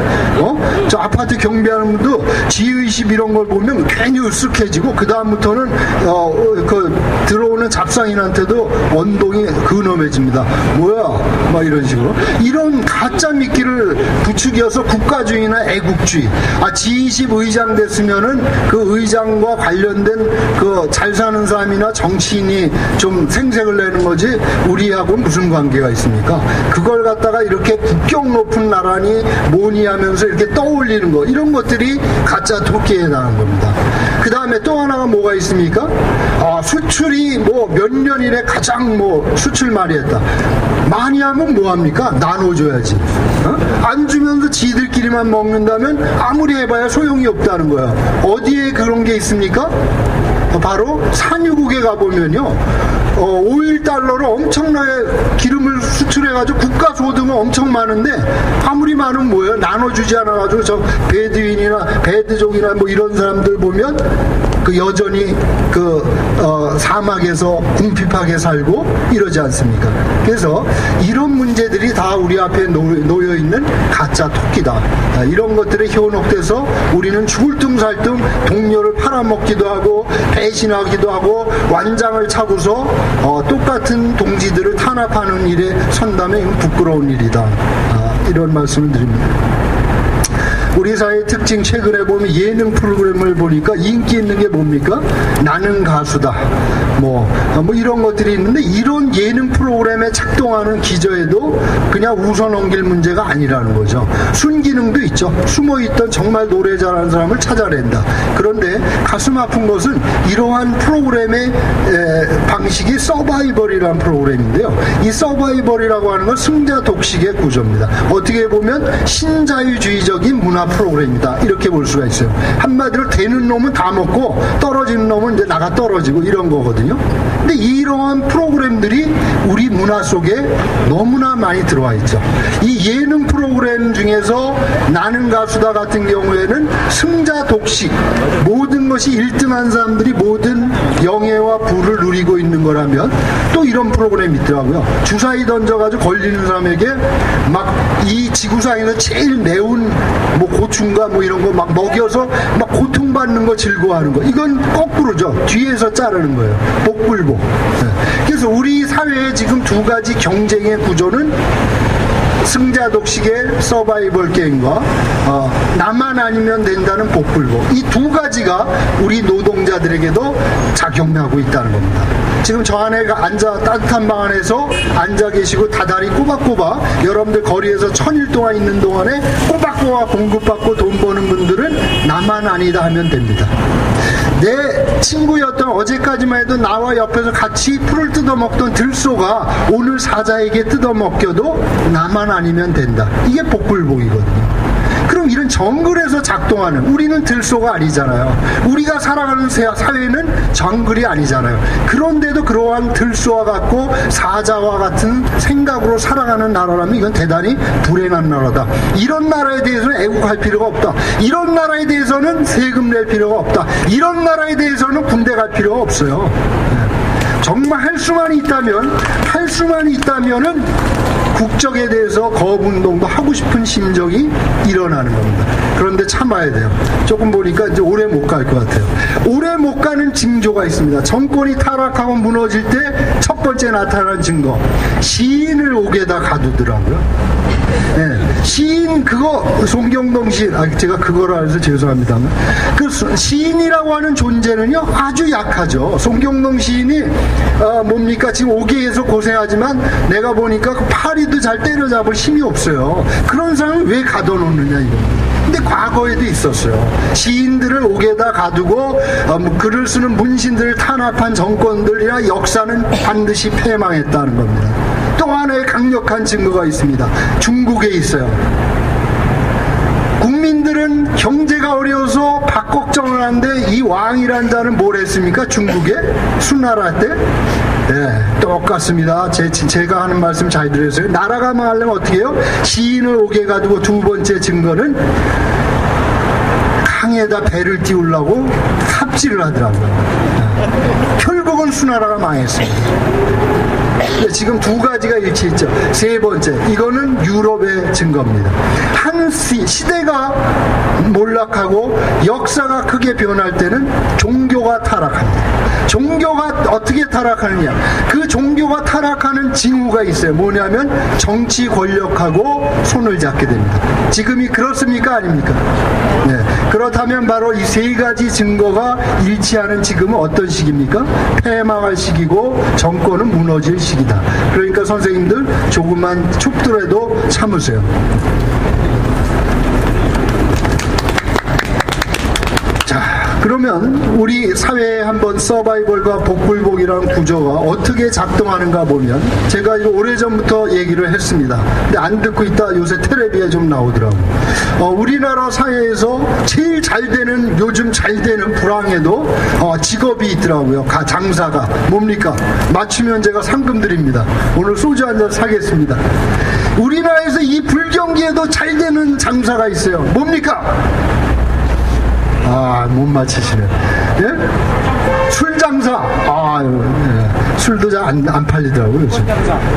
저 아파트 경비하는 분도 G20 이런 걸 보면 괜히 으쓱해지고 그 다음부터는 그 들어오는 잡상인한테도 언동이 근엄해집니다. 뭐야? 막 이런 식으로. 이런 가짜 미끼를 부추겨서 국가주의나 애국주의. G20 의장 됐으면은 그 의장과 관련된 그 잘 사는 사람이나 정치인이 좀 생색을 내는 거지 우리하고 무슨 관계가 있습니까? 그걸 갖다가 이렇게 국경 높은 나라니 뭐니 하면서 이렇게 떠올리는 거 이런 것들이 가짜 토끼에 해당하는 겁니다. 그 다음에 또 하나가 뭐가 있습니까? 수출이 뭐 몇 년 이내 가장 뭐 수출 많이 했다. 많이 하면 뭐합니까? 나눠줘야지. 안 주면서 지들끼리만 먹는다면 아무리 해봐야 소용이 없다는 거야. 어디에 그런 게 있습니까? 바로 산유국에 가보면요. 오일 달러로 엄청나게 기름을 수출해가지고 국가 소득은 엄청 많은데 아무리 많으면 뭐예요? 나눠주지 않아가지고 저 베드윈이나 베드족이나 뭐 이런 사람들 보면 그 여전히 그 사막에서 궁핍하게 살고 이러지 않습니까? 그래서 이런 문제들이 다 우리 앞에 놓여있는 가짜 토끼다. 이런 것들에 현혹돼서 우리는 죽을 둥 살 둥 동료를 팔아먹기도 하고 배신하기도 하고 완장을 차고서 똑같은 동지들을 탄압하는 일에 선다면 이건 부끄러운 일이다. 이런 말씀을 드립니다. 우리 사회의 특징, 최근에 보면 예능 프로그램을 보니까 인기 있는 게 뭡니까? 나는 가수다. 뭐 이런 것들이 있는데, 이런 예능 프로그램에 작동하는 기저에도 그냥 웃어 넘길 문제가 아니라는 거죠. 순기능도 있죠. 숨어있던 정말 노래 잘하는 사람을 찾아낸다. 그런데 가슴 아픈 것은 이러한 프로그램의 방식이 서바이벌이라는 프로그램인데요. 이 서바이벌이라고 하는 건 승자 독식의 구조입니다. 어떻게 보면 신자유주의적인 문화 프로그램이다, 이렇게 볼 수가 있어요. 한마디로 되는 놈은 다 먹고 떨어지는 놈은 이제 나가 떨어지고 이런 거거든요. 근데 이러한 프로그램들이 우리 문화 속에 너무나 많이 들어와 있죠. 이 예능 프로그램 중에서 나는 가수다 같은 경우에는 승자 독식, 모든 것이 1등한 사람들이 모든 영예와 부를 누리고 있는 거라면 또 이런 프로그램이 있더라고요. 주사위 던져가지고 걸리는 사람에게 막 이 지구상에서 제일 매운 고충과 이런 거 막 먹여서 막 고통받는 거 즐거워하는 거, 이건 거꾸로죠. 뒤에서 자르는 거예요. 복불복. 그래서 우리 사회에 지금 두 가지 경쟁의 구조는 승자 독식의 서바이벌 게임과 나만 아니면 된다는 복불복, 이 두 가지가 우리 노동자들에게도 작용하고 있다는 겁니다. 지금 저 안에 따뜻한 방 안에서 앉아 계시고 다다리 꼬박꼬박 여러분들 거리에서 1000일 동안 있는 동안에 꼬박꼬박 공급받고 돈 버는 분들은 나만 아니다 하면 됩니다. 내 친구였던, 어제까지만 해도 나와 옆에서 같이 풀을 뜯어먹던 들소가 오늘 사자에게 뜯어먹겨도 나만 아니면 된다. 이게 복불복이거든요. 그럼 이런 정글에서 작동하는, 우리는 들소가 아니잖아요. 우리가 살아가는 사회는 정글이 아니잖아요. 그런데도 그러한 들소와 같고 사자와 같은 생각으로 살아가는 나라라면 이건 대단히 불행한 나라다. 이런 나라에 대해서는 애국할 필요가 없다. 이런 나라에 대해서는 세금 낼 필요가 없다. 이런 나라에 대해서는 군대 갈 필요가 없어요. 정말 할 수만 있다면은 국적에 대해서 거부운동도 하고 싶은 심정이 일어나는 겁니다. 그런데 참아야 돼요. 조금 보니까 이제 오래 못 갈 것 같아요. 오래 못 가는 징조가 있습니다. 정권이 타락하고 무너질 때 첫 번째 나타난 증거, 시인을 옥에다 가두더라고요. 네. 시인, 그거 송경동 시인, 제가 그거라 해서 죄송합니다만, 그 시인이라고 하는 존재는요 아주 약하죠. 송경동 시인이 뭡니까, 지금 옥에서 고생하지만 내가 보니까 그 파리도 잘 때려잡을 힘이 없어요. 그런 사람을 왜 가둬놓느냐 이거. 근데 과거에도 있었어요. 시인들을 옥에다 가두고 글을 쓰는 문신들을 탄압한 정권들이나 역사는 반드시 패망했다는 겁니다. 또 하나의 강력한 증거가 있습니다. 중국에 있어요. 국민들은 경제가 어려워서 밥 걱정을 하는데 이 왕이란 자는 뭘 했습니까? 중국에 수나라 때? 네, 똑같습니다. 제가 하는 말씀 잘 들으세요. 나라가 망하려면 어떻게 해요? 시인을 옥에 가두고, 두 번째 증거는 강에다 배를 띄우려고 삽질을 하더라고요. 결국은 수나라가 망했습니다. 지금 두 가지가 일치했죠. 세 번째, 이거는 유럽의 증거입니다. 한 시대가 몰락하고 역사가 크게 변할 때는 종교가 타락합니다. 종교가 어떻게 타락하느냐, 그 종교가 타락하는 징후가 있어요. 뭐냐면 정치 권력하고 손을 잡게 됩니다. 지금이 그렇습니까? 아닙니까? 네. 그렇다면 바로 이 세 가지 증거가 일치하는 지금은 어떤 시기입니까? 패망할 시기고 정권은 무너질 시기다. 그러니까 선생님들 조금만 춥더라도 참으세요. 그러면 우리 사회에 한번 서바이벌과 복불복이라는 구조가 어떻게 작동하는가 보면, 제가 이거 오래전부터 얘기를 했습니다. 근데 안 듣고 있다 요새 텔레비에 좀 나오더라고요. 우리나라 사회에서 제일 잘 되는, 요즘 잘 되는 불황에도 직업이 있더라고요. 장사가. 뭡니까? 맞추면 제가 상금 드립니다. 오늘 소주 한 잔 사겠습니다. 우리나라에서 이 불경기에도 잘 되는 장사가 있어요. 뭡니까? 못 맞히시네. 예? 술 장사. 술도 잘 안 팔리더라고요. 요즘.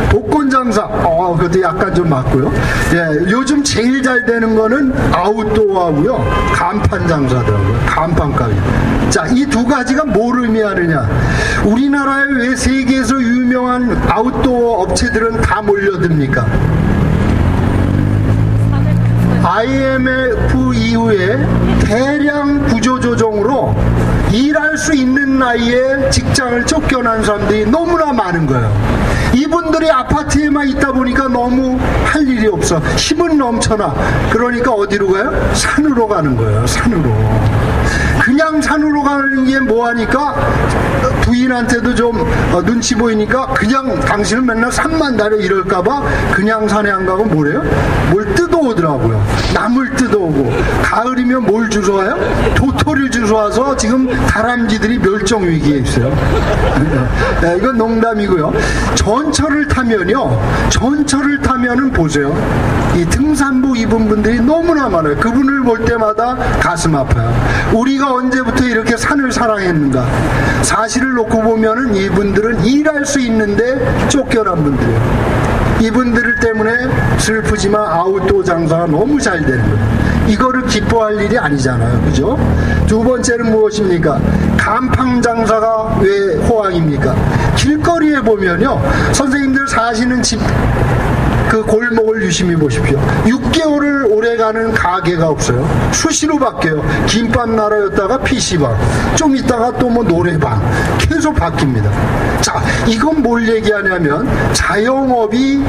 복권 장사. 그것도 약간 좀 맞고요. 예, 요즘 제일 잘 되는 거는 아웃도어하고요. 간판 장사더라고요. 간판 가게. 자, 이 두 가지가 뭘 의미하느냐. 우리나라에 왜 세계에서 유명한 아웃도어 업체들은 다 몰려듭니까? IMF 이후에 대량 구조조정으로 일할 수 있는 나이에 직장을 쫓겨난 사람들이 너무나 많은 거예요. 이분들이 아파트에만 있다 보니까 너무 할 일이 없어. 힘은 넘쳐나. 그러니까 어디로 가요? 산으로 가는 거예요. 산으로. 그냥 산으로 가는 게 뭐하니까 부인한테도 좀 눈치 보이니까 그냥 당신은 맨날 산만 다녀 이럴까봐 그냥 산에 안 가고 뭐래요? 뭘 뜯어오더라고요. 나물 뜯어오고. 가을이면 뭘 주워와요? 도토리를 주워와서 지금 다람쥐들이 멸종 위기에 있어요. 네, 이건 농담이고요. 전철을 타면은 보세요. 이 등산복 입은 분들이 너무나 많아요. 그분을 볼 때마다 가슴 아파요. 우리가 언제부터 이렇게 산을 사랑했는가? 사실을 놓고 보면은 이분들은 일할 수 있는데 쫓겨난 분들이에요. 이분들 때문에 슬프지만 아웃도어 장사가 너무 잘 되는 거예요. 이거를 기뻐할 일이 아니잖아요. 그죠? 두 번째는 무엇입니까? 간판 장사가 왜 호황입니까? 길거리에 보면요. 선생님들 사시는 집 그 골목을 유심히 보십시오. 6개월을 오래가는 가게가 없어요. 수시로 바뀌어요. 김밥 나라였다가 PC방, 좀 있다가 또 뭐 노래방, 계속 바뀝니다. 자, 이건 뭘 얘기하냐면 자영업이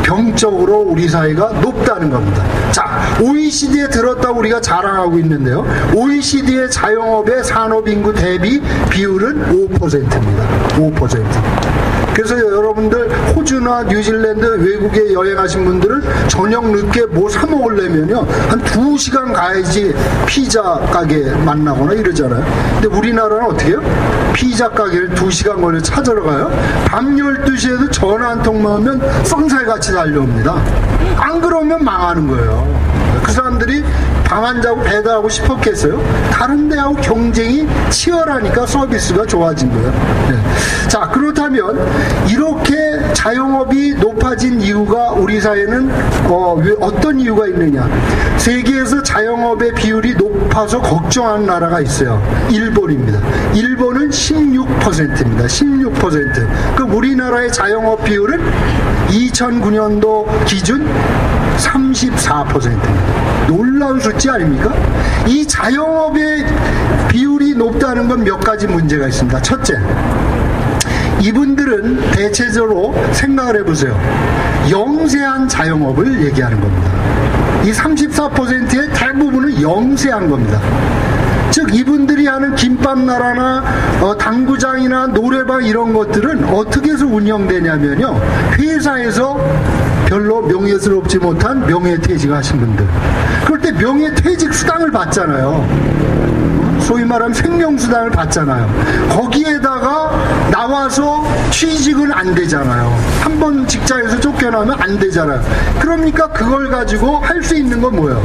병적으로 우리 사회가 높다는 겁니다. 자, OECD에 들었다고 우리가 자랑하고 있는데요. OECD의 자영업의 산업인구 대비 비율은 5%입니다. 5%. 그래서 여러분들 호주나 뉴질랜드 외국에 여행하신 분들은 저녁 늦게 뭐 사 먹으려면요 한 2시간 가야지 피자 가게 만나거나 이러잖아요. 근데 우리나라는 어떻게 해요? 피자 가게를 2시간 걸려 찾으러 가요. 밤 12시에도 전화 한 통만 하면 쏜살같이 달려옵니다. 안 그러면 망하는 거예요. 그 사람들이 방 안 자고 배달하고 싶었겠어요? 다른 데하고 경쟁이 치열하니까 서비스가 좋아진 거예요. 네. 자, 그렇다면 이렇게 자영업이 높아진 이유가 우리 사회는 왜 어떤 이유가 있느냐? 세계에서 자영업의 비율이 높아서 걱정하는 나라가 있어요. 일본입니다. 일본은 16%입니다. 16%. 그럼 우리나라의 자영업 비율은 2009년도 기준 34%입니다. 놀라운 숫자 아닙니까? 이 자영업의 비율이 높다는 건 몇 가지 문제가 있습니다. 첫째, 이분들은 대체적으로 생각을 해보세요. 영세한 자영업을 얘기하는 겁니다. 이 34%의 대부분은 영세한 겁니다. 즉 이분들이 하는 김밥나라나 당구장이나 노래방 이런 것들은 어떻게 해서 운영되냐면요, 회사에서 별로 명예스럽지 못한 명예퇴직하신 분들, 그럴 때 명예퇴직 수당을 받잖아요. 소위 말하면 생명수당을 받잖아요. 거기에다가 나와서 취직은 안 되잖아요. 한번 직장에서 쫓겨나면 안 되잖아요. 그러니까 그걸 가지고 할 수 있는 건 뭐예요?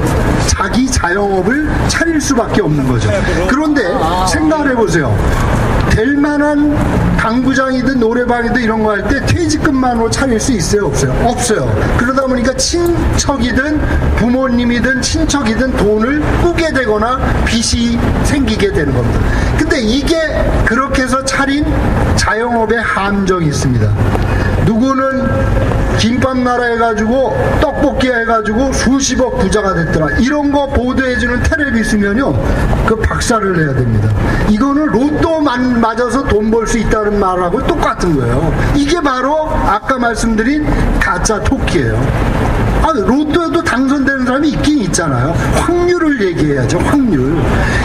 자기 자영업을 차릴 수밖에 없는 거죠. 그런데 생각을 해보세요. 될 만한 당구장이든 노래방이든 이런 거 할 때 퇴직금만으로 차릴 수 있어요? 없어요? 없어요. 그러다 보니까 친척이든 부모님이든 친척이든 돈을 꾸게 되거나 빚이 생기게 되는 겁니다. 근데 이게 그렇게 해서 차린 자영업의 함정이 있습니다. 누구는 김밥나라 해가지고 떡볶이 해가지고 수십억 부자가 됐더라, 이런 거 보도해주는 텔레비 있으면요 그 박살을 내야 됩니다. 이거는 로또만 맞아서 돈 벌 수 있다는 말하고 똑같은 거예요. 이게 바로 아까 말씀드린 가짜 토끼예요. 로또에도 당선되는 사람이 있긴 있잖아요. 확률을 얘기해야죠. 확률.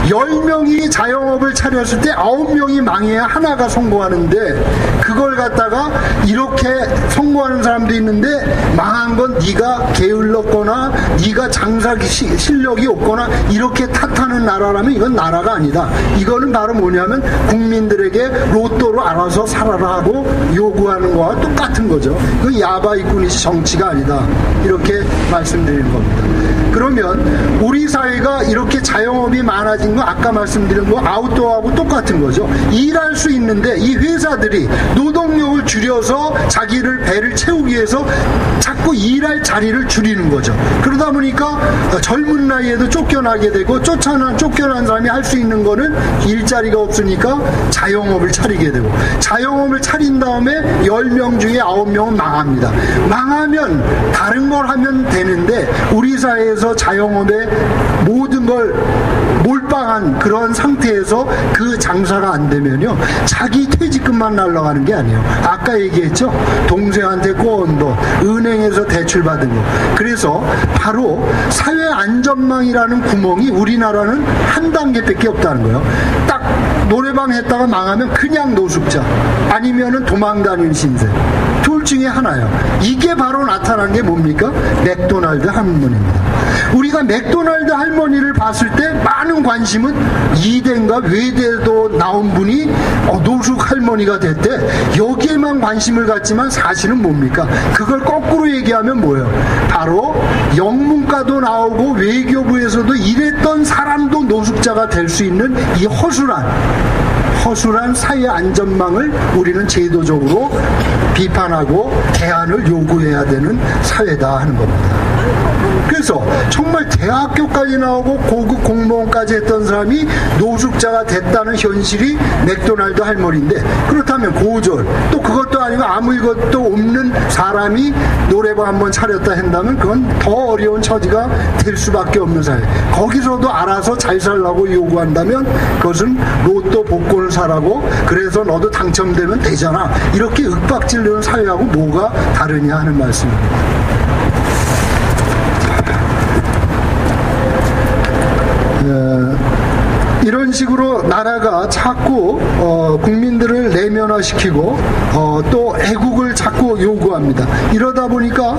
10명이 자영업을 차렸을 때 9명이 망해야 하나가 성공하는데, 그걸 갖다가 이렇게 성공하는 사람도 있는데 망한 건 네가 게을렀거나 네가 장사 실력이 없거나 이렇게 탓하는 나라라면 이건 나라가 아니다. 이거는 바로 뭐냐면 국민들에게 로또로 알아서 살아라 하고 요구하는 거와 똑같은 거죠. 그 야바이꾼이지 정치가 아니다. 이렇게 이렇게 말씀드리는 겁니다. 그러면 우리 사회가 이렇게 자영업이 많아진 거 아까 말씀드린 거 아웃도어하고 똑같은 거죠. 일할 수 있는데 이 회사들이 노동력을 줄여서 자기를 배를 채우기 위해서 자꾸 일할 자리를 줄이는 거죠. 그러다 보니까 젊은 나이에도 쫓겨나게 되고 쫓겨난 사람이 할 수 있는 거는 일자리가 없으니까 자영업을 차리게 되고 자영업을 차린 다음에 10명 중에 9명은 망합니다. 망하면 다른 걸 하면 되는데 우리 사회에서 자영업에 모든 걸 몰빵한 그런 상태에서 그 장사가 안 되면요 자기 퇴직금만 날아가는 게 아니에요. 아까 얘기했죠. 동생한테 꼬은 돈, 은행에서 대출 받은 거. 그래서 바로 사회 안전망이라는 구멍이 우리나라는 한 단계밖에 없다는 거예요. 딱 노래방 했다가 망하면 그냥 노숙자 아니면은 도망다니는 신세. 둘 중에 하나예요. 이게 바로 나타난 게 뭡니까? 맥도날드 할머니입니다. 우리가 맥도날드 할머니를 봤을 때 많은 관심은 이대인가 외대도 나온 분이 노숙 할머니가 됐대. 여기에만 관심을 갖지만 사실은 뭡니까? 그걸 거꾸로 얘기하면 뭐예요? 바로 영문과도 나오고 외교부에서도 일했던 사람도 노숙자가 될 수 있는 이 허술한 사회 안전망을 우리는 제도적으로 비판하고 개안을 요구해야 되는 사회다 하는 겁니다. 그래서 정말 대학교까지 나오고 고급 공무원까지 했던 사람이 노숙자가 됐다는 현실이 맥도날드 할머니인데 그렇다면 고졸 또 그것도 아니고 아무 이것도 없는 사람이 노래방 한번 차렸다 한다면 그건 더 어려운 처지가 될 수밖에 없는 사회. 거기서도 알아서 잘 살라고 요구한다면 그것은 로또 복권을 사라고 그래서 너도 당첨되면 되잖아 이렇게 윽박지르는 사회하고 뭐가 다르냐 하는 말씀입니다. 이런 식으로 나라가 자꾸 국민들을 내면화시키고 또 애국을 자꾸 요구합니다. 이러다 보니까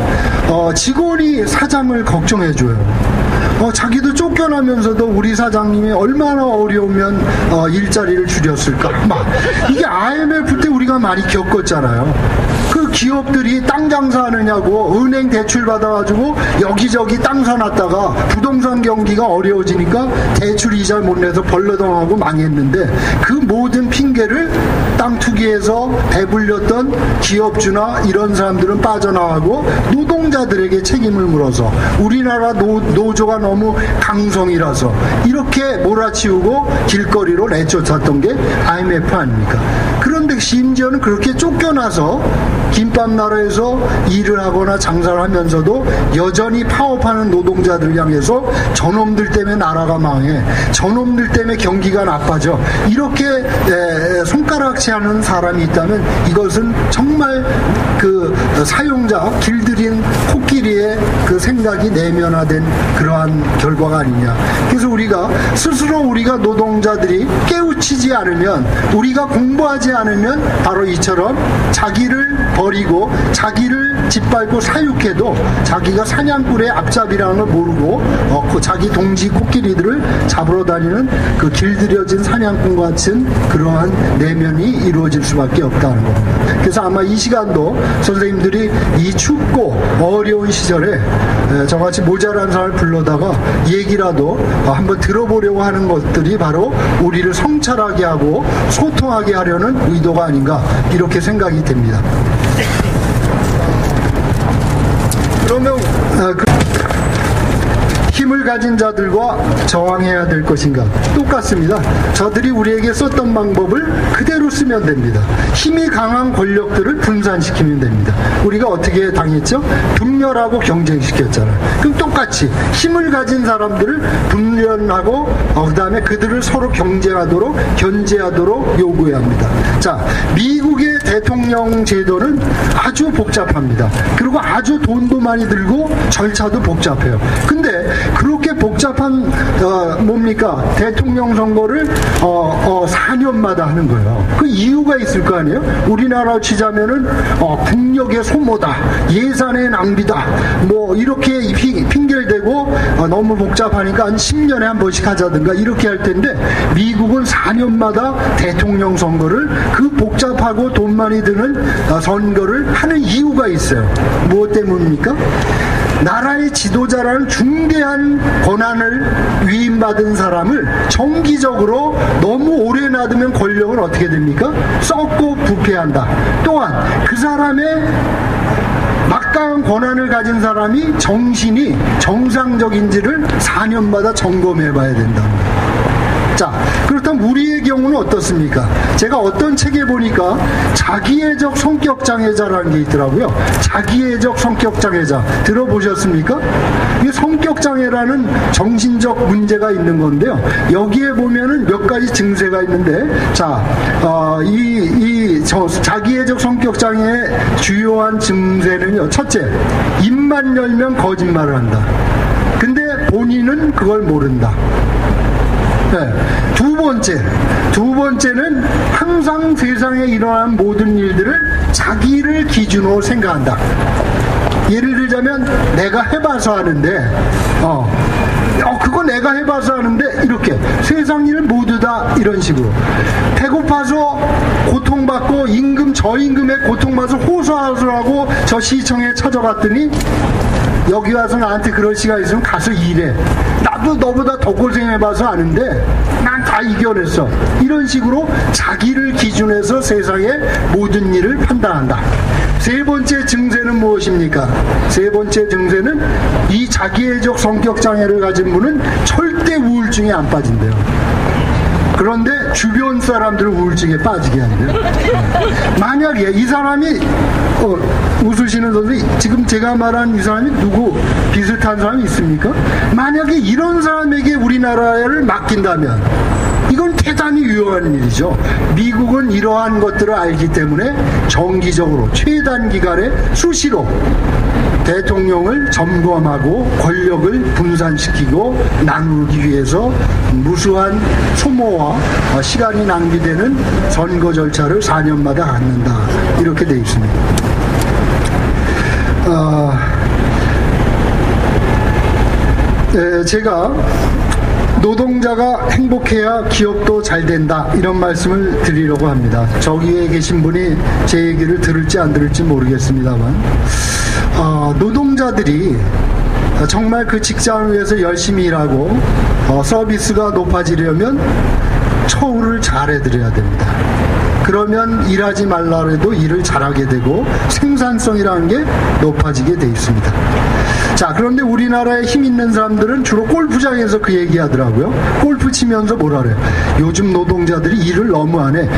직원이 사장을 걱정해줘요. 자기도 쫓겨나면서도 우리 사장님이 얼마나 어려우면 일자리를 줄였을까. 이게 IMF 때 우리가 많이 겪었잖아요. 그 기업들이 땅 장사하느냐고 은행 대출 받아가지고 여기저기 땅 사놨다가 부동산 경기가 어려워지니까 대출 이자 못 내서 벌러덩하고 망했는데 그 모든 핑계를 땅 투기해서 배불렸던 기업주나 이런 사람들은 빠져나가고 노동자들에게 책임을 물어서 우리나라 노조가 너무 강성이라서 이렇게 몰아치우고 길거리로 내쫓았던 게 IMF 아닙니까? 그런데 심지어는 그렇게 쫓겨나서 김밥 나라에서 일을 하거나 장사를 하면서도 여전히 파업하는 노동자들 향해서 저놈들 때문에 나라가 망해, 저놈들 때문에 경기가 나빠져, 이렇게 손가락질 하는 사람이 있다면 이것은 정말 그 사용자 길들인 코끼리의 그 생각이 내면화된 그러한 결과가 아니냐. 그래서 우리가 스스로 우리가 노동자들이 깨우치지 않으면, 우리가 공부하지 않으면 바로 이처럼 자기를 버리고 자기를 짓밟고 사육해도 자기가 사냥꾼의 앞잡이라는 걸 모르고 자기 동지 코끼리들을 잡으러 다니는 그 길들여진 사냥꾼 같은 그러한 내면이 이루어질 수밖에 없다는 겁니다. 그래서 아마 이 시간도 선생님들이 이 춥고 어려운 시절에 저같이 모자란 사람을 불러다가 얘기라도 한번 들어보려고 하는 것들이 바로 우리를 성찰하게 하고 소통하게 하려는 의도가 아닌가, 이렇게 생각이 됩니다. 그러면 힘을 가진 자들과 저항해야 될 것인가? 똑같습니다. 저들이 우리에게 썼던 방법을 그대로 쓰면 됩니다. 힘이 강한 권력들을 분산시키면 됩니다. 우리가 어떻게 당했죠? 분열하고 경쟁시켰잖아요. 그럼 똑같이 힘을 가진 사람들을 분열하고 그 다음에 그들을 서로 경쟁하도록, 견제하도록 요구해야 합니다. 자, 미국의 대통령 제도는 아주 복잡합니다. 그리고 아주 돈도 많이 들고 절차도 복잡해요. 근데 그렇게 복잡한 뭡니까? 대통령 선거를 4년마다 하는 거예요. 그 이유가 있을 거 아니에요? 우리나라로 치자면은 국력의 소모다, 예산의 낭비다, 뭐 이렇게 핑계를 대고 너무 복잡하니까 한 10년에 한 번씩 하자든가 이렇게 할 텐데, 미국은 4년마다 대통령 선거를, 그 복잡하고 돈 많이 드는 선거를 하는 이유가 있어요. 무엇 때문입니까? 나라의 지도자라는 중대한 권한을 위임받은 사람을 정기적으로 너무 오래 놔두면 권력은 어떻게 됩니까? 썩고 부패한다. 또한 그 사람의 막강한 권한을 가진 사람이 정신이 정상적인지를 4년마다 점검해 봐야 된답니다. 자, 그렇다면 우리의 경우는 어떻습니까? 제가 어떤 책에 보니까 자기애적 성격장애자라는 게 있더라고요. 자기애적 성격장애자 들어보셨습니까? 이게 성격장애라는 정신적 문제가 있는 건데요. 여기에 보면은 몇 가지 증세가 있는데, 자, 자기애적 성격장애의 주요한 증세는요. 첫째, 입만 열면 거짓말을 한다. 근데 본인은 그걸 모른다. 네. 두 번째는 항상 세상에 일어나는 모든 일들을 자기를 기준으로 생각한다. 예를 들자면 내가 해봐서 하는데 그거 내가 해봐서 하는데 이렇게 세상 일 모두 다 이런 식으로 배고파서 고통받고 저임금에 고통받아서 호소하고 저 시청에 찾아갔더니 여기 와서 나한테 그럴 시간 있으면 가서 일해. 나도 너보다 더 고생해봐서 아는데 난 다 이겨냈어. 이런 식으로 자기를 기준해서 세상의 모든 일을 판단한다. 세 번째 증세는 무엇입니까? 세 번째 증세는 이 자기애적 성격장애를 가진 분은 절대 우울증에 안 빠진대요. 그런데 주변 사람들은 우울증에 빠지게 한대요. 만약에 이 사람이 웃으시는 선생님, 지금 제가 말한 이 사람이 누구 비슷한 사람이 있습니까? 만약에 이런 사람에게 우리나라를 맡긴다면 이건 대단히 유용한 일이죠. 미국은 이러한 것들을 알기 때문에 정기적으로 최단 기간에 수시로 대통령을 점검하고 권력을 분산시키고 나누기 위해서 무수한 소모와 시간이 낭비되는 선거 절차를 4년마다 갖는다. 이렇게 되어 있습니다. 제가 노동자가 행복해야 기업도 잘 된다 이런 말씀을 드리려고 합니다. 저기에 계신 분이 제 얘기를 들을지 안 들을지 모르겠습니다만 노동자들이 정말 그 직장을 위해서 열심히 일하고 서비스가 높아지려면 처우를 잘 해드려야 됩니다. 그러면 일하지 말라 해도 일을 잘하게 되고 생산성이라는 게 높아지게 돼 있습니다. 자, 그런데 우리나라에 힘 있는 사람들은 주로 골프장에서 그 얘기 하더라고요. 골프 치면서 뭐라 그래요? 요즘 노동자들이 일을 너무 안 해.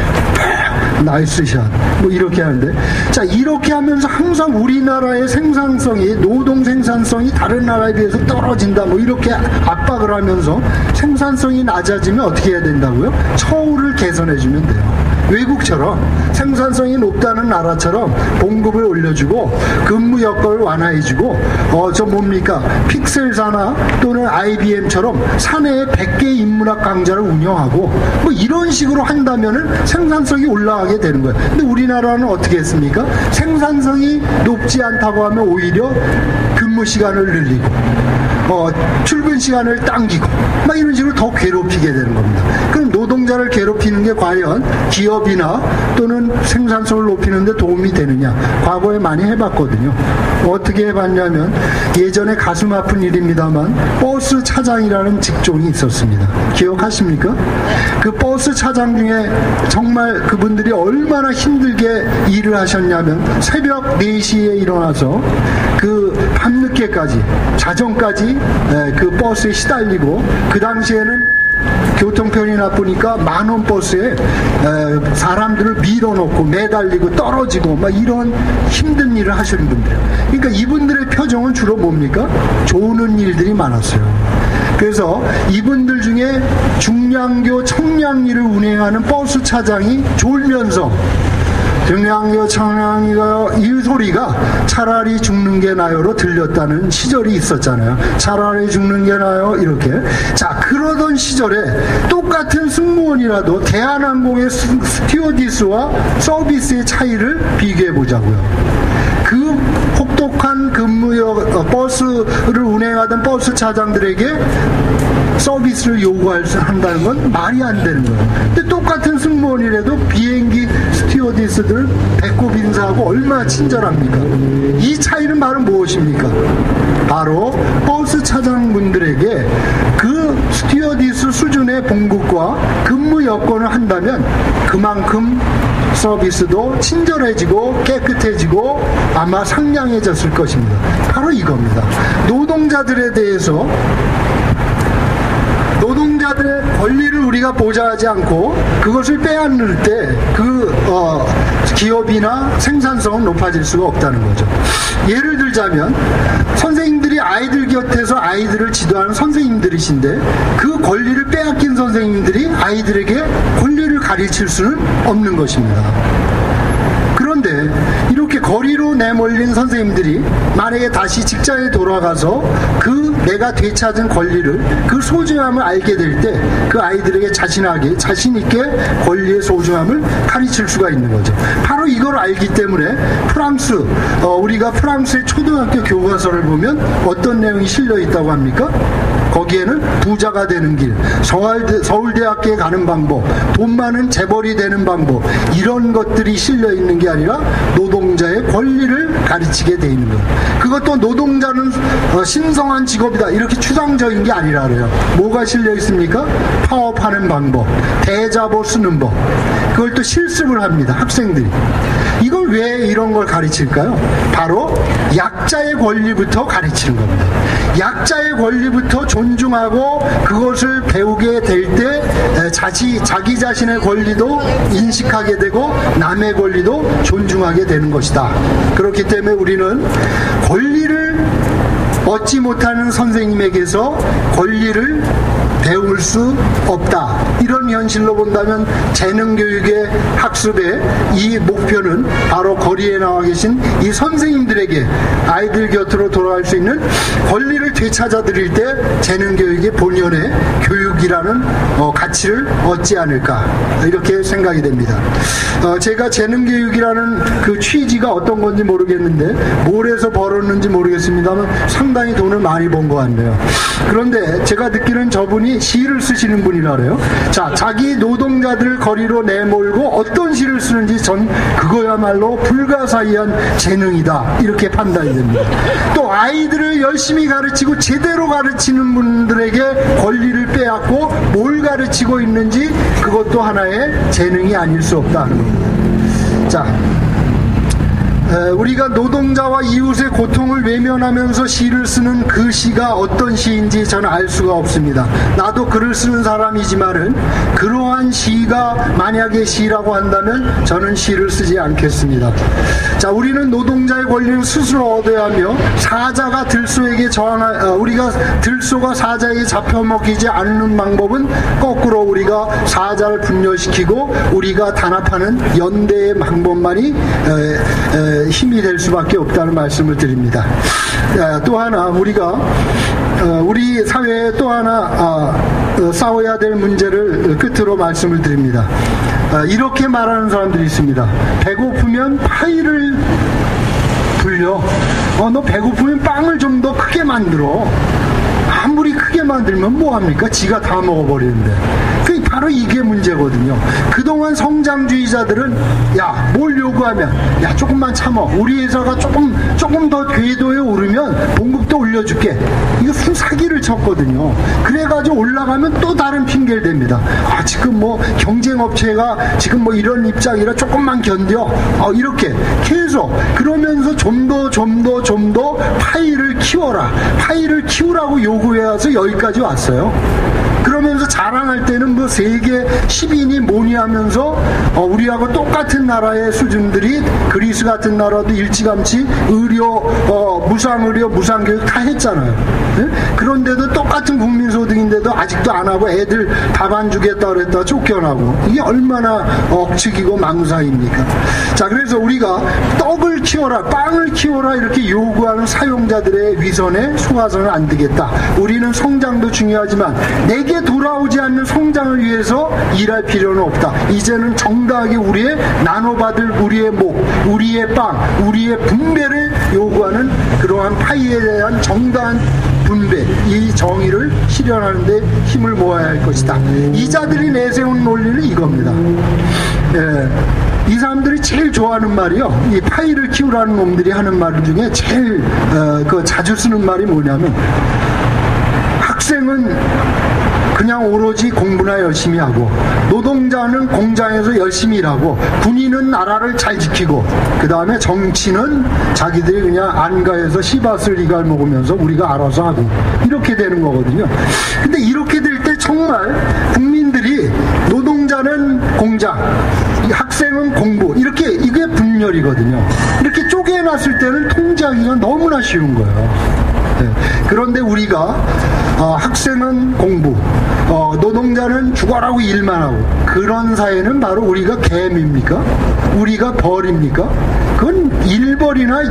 나이스 샷. 뭐 이렇게 하는데. 자, 이렇게 하면서 항상 우리나라의 생산성이, 노동 생산성이 다른 나라에 비해서 떨어진다. 뭐 이렇게 압박을 하면서 생산성이 낮아지면 어떻게 해야 된다고요? 처우를 개선해주면 돼요. 외국처럼 생산성이 높다는 나라처럼 봉급을 올려주고 근무 여건을 완화해주고 픽셀사나 또는 IBM처럼 사내에 100개 인문학 강좌를 운영하고 뭐 이런 식으로 한다면은 생산성이 올라가게 되는 거예요. 근데 우리나라는 어떻게 했습니까? 생산성이 높지 않다고 하면 오히려 근무 시간을 늘리고 출근 시간을 당기고 막 이런 식으로 더 괴롭히게 되는 겁니다. 그럼 노동자를 괴롭히는 게 과연 기업이나 또는 생산성을 높이는 데 도움이 되느냐? 과거에 많이 해봤거든요. 어떻게 해봤냐면 예전에 가슴 아픈 일입니다만 버스 차장이라는 직종이 있었습니다. 기억하십니까? 그 버스 차장 중에 정말 그분들이 얼마나 힘들게 일을 하셨냐면 새벽 4시에 일어나서 그 밤늦게까지 자정까지 그 버스에 시달리고 그 당시에는 교통편이 나쁘니까 만원 버스에 사람들을 밀어놓고 매달리고 떨어지고 막 이런 힘든 일을 하시는 분들. 그러니까 이분들의 표정은 주로 뭡니까? 좋은 일들이 많았어요. 그래서 이분들 중에 중량교 청량리를 운행하는 버스 차장이 졸면서 중량교 청량리가 이 소리가 차라리 죽는 게 나요로 들렸다는 시절이 있었잖아요. 차라리 죽는 게 나요 이렇게. 자, 그러던 시절에 똑같은 승무원이라도 대한항공의 스튜어디스와 서비스의 차이를 비교해 보자고요. 그 혹독한 버스를 운행하던 버스 차장들에게 서비스를 요구한다는 건 말이 안 되는 거예요. 근데 똑같은 승무원이라도 비행기 스튜어디스들 배꼽 인사하고 얼마나 친절합니까? 이 차이는 바로 무엇입니까? 바로 버스 차장분들에게 그 스튜어디스 수준의 봉급과 근무 여건을 한다면 그만큼 서비스도 친절해지고 깨끗해지고 아마 상냥해졌을 것입니다. 바로 이겁니다. 노동자들에 대해서 노동자들의 권리를 우리가 보장하지 않고 그것을 빼앗을 때 그 기업이나 생산성은 높아질 수가 없다는 거죠. 예를 들자면 선생님들이 아이들 곁에서 아이들을 지도하는 선생님들이신데 그 권리를 빼앗긴 선생님들이 아이들에게 권리를 가르칠 수는 없는 것입니다. 그런데 이렇게 거리로 내몰린 선생님들이 만약에 다시 직장에 돌아가서 그 내가 되찾은 권리를 그 소중함을 알게 될 때 그 아이들에게 자신 있게 권리의 소중함을 가르칠 수가 있는 거죠. 바로 이걸 알기 때문에 우리가 프랑스의 초등학교 교과서를 보면 어떤 내용이 실려 있다고 합니까? 거기에는 부자가 되는 길, 서울대학교에 가는 방법, 돈 많은 재벌이 되는 방법, 이런 것들이 실려 있는 게 아니라 노동자의 권리를 가르치게 돼 있는 거예요. 그것도 노동자는 신성한 직업이다 이렇게 추상적인 게 아니라 그래요. 뭐가 실려 있습니까? 파업하는 방법, 대자보 쓰는 법, 그걸 또 실습을 합니다. 학생들이. 이걸 왜 이런 걸 가르칠까요? 바로 약자의 권리부터 가르치는 겁니다. 약자의 권리부터 존중하고 그것을 배우게 될 때 자기 자신의 권리도 인식하게 되고 남의 권리도 존중하게 되는 것이다. 그렇기 때문에 우리는 권리를 얻지 못하는 선생님에게서 권리를 배울 수 없다. 이런 현실로 본다면 재능교육의 학습의 이 목표는 바로 거리에 나와 계신 이 선생님들에게 아이들 곁으로 돌아갈 수 있는 권리를 되찾아드릴 때 재능교육의 본연의 교육이라는 가치를 얻지 않을까 이렇게 생각이 됩니다. 제가 재능교육이라는 그 취지가 어떤 건지 모르겠는데 뭘 해서 벌었는지 모르겠습니다만 상당히 돈을 많이 번 것 같네요. 그런데 제가 듣기는 저분이 시를 쓰시는 분이라 그래요. 자, 자기 노동자들을 거리로 내몰고 어떤 시를 쓰는지 전 그거야말로 불가사의한 재능이다 이렇게 판단이 됩니다. 또 아이들을 열심히 가르치고 제대로 가르치는 분들에게 권리를 빼앗고 뭘 가르치고 있는지 그것도 하나의 재능이 아닐 수 없다 하는 겁니다. 자, 우리가 노동자와 이웃의 고통을 외면하면서 시를 쓰는 그 시가 어떤 시인지 저는 알 수가 없습니다. 나도 글을 쓰는 사람이지만은 그러한 시가 만약에 시라고 한다면 저는 시를 쓰지 않겠습니다. 자, 우리는 노동자의 권리를 스스로 얻어야 하며 사자가 들소에게 우리가 들소가 사자에게 잡혀먹히지 않는 방법은 거꾸로 우리가 사자를 분열시키고 우리가 단합하는 연대의 방법만이 힘이 될 수밖에 없다는 말씀을 드립니다. 또 하나 우리 사회에 또 하나 싸워야 될 문제를 끝으로 말씀을 드립니다. 이렇게 말하는 사람들이 있습니다. 배고프면 파이를 불려. 너 배고프면 빵을 좀 더 크게 만들어. 아무리 크게 만들면 뭐합니까? 지가 다 먹어버리는데. 바로 이게 문제거든요. 그동안 성장주의자들은 뭘 요구하면 조금만 참아. 우리 회사가 조금 더 궤도에 오르면 봉급도 올려줄게. 이거 사기를 쳤거든요. 그래가지고 올라가면 또 다른 핑계를 댑니다. 지금 경쟁업체가 지금 이런 입장이라 조금만 견뎌. 이렇게 계속 그러면서 좀 더 파이를 키워라. 파이를 키우라고 요구해서 여기까지 왔어요. 그러면서 자랑할 때는 세계 10인이 뭐니 하면서 우리하고 똑같은 나라의 수준들이 그리스 같은 나라도 일찌감치 의료, 무상의료, 무상교육 다 했잖아요. 네? 그런데도 똑같은 국민소득인데도 아직도 안 하고 애들 밥 안 주겠다 그랬다 쫓겨나고 이게 얼마나 억측이고 망사입니까? 자, 그래서 우리가 떡을 키워라, 빵을 키워라 이렇게 요구하는 사용자들의 위선에 속아서는 안 되겠다. 우리는 성장도 중요하지만 내게 돌아오지 않는 성장을 위해서 일할 필요는 없다. 이제는 정당하게 우리의 나눠받을 우리의 목, 우리의 빵, 우리의 분배를 요구하는 그러한 파이에 대한 정당한 분배, 이 정의를 실현하는 데 힘을 모아야 할 것이다. 이자들이 내세운 논리는 이겁니다. 이 사람들이 제일 좋아하는 말이요, 이 파이를 키우라는 놈들이 하는 말 중에 제일 자주 쓰는 말이 뭐냐면, 학생은 그냥 오로지 공부나 열심히 하고, 노동자는 공장에서 열심히 일하고, 군인은 나라를 잘 지키고, 그 다음에 정치는 자기들이 그냥 안가에서 씨밭을 이갈 먹으면서 우리가 알아서 하고, 이렇게 되는 거거든요. 근데 이렇게 될 때 정말 국민들이 노동자는 공장, 학생은 공부, 이게 분열이거든요. 이렇게 쪼개놨을 때는 통제하기가 너무나 쉬운 거예요. 네. 그런데 우리가 학생은 공부, 노동자는 죽어라고 일만 하고, 그런 사회는 바로 우리가 개미입니까? 우리가 벌입니까? 그건 일벌이나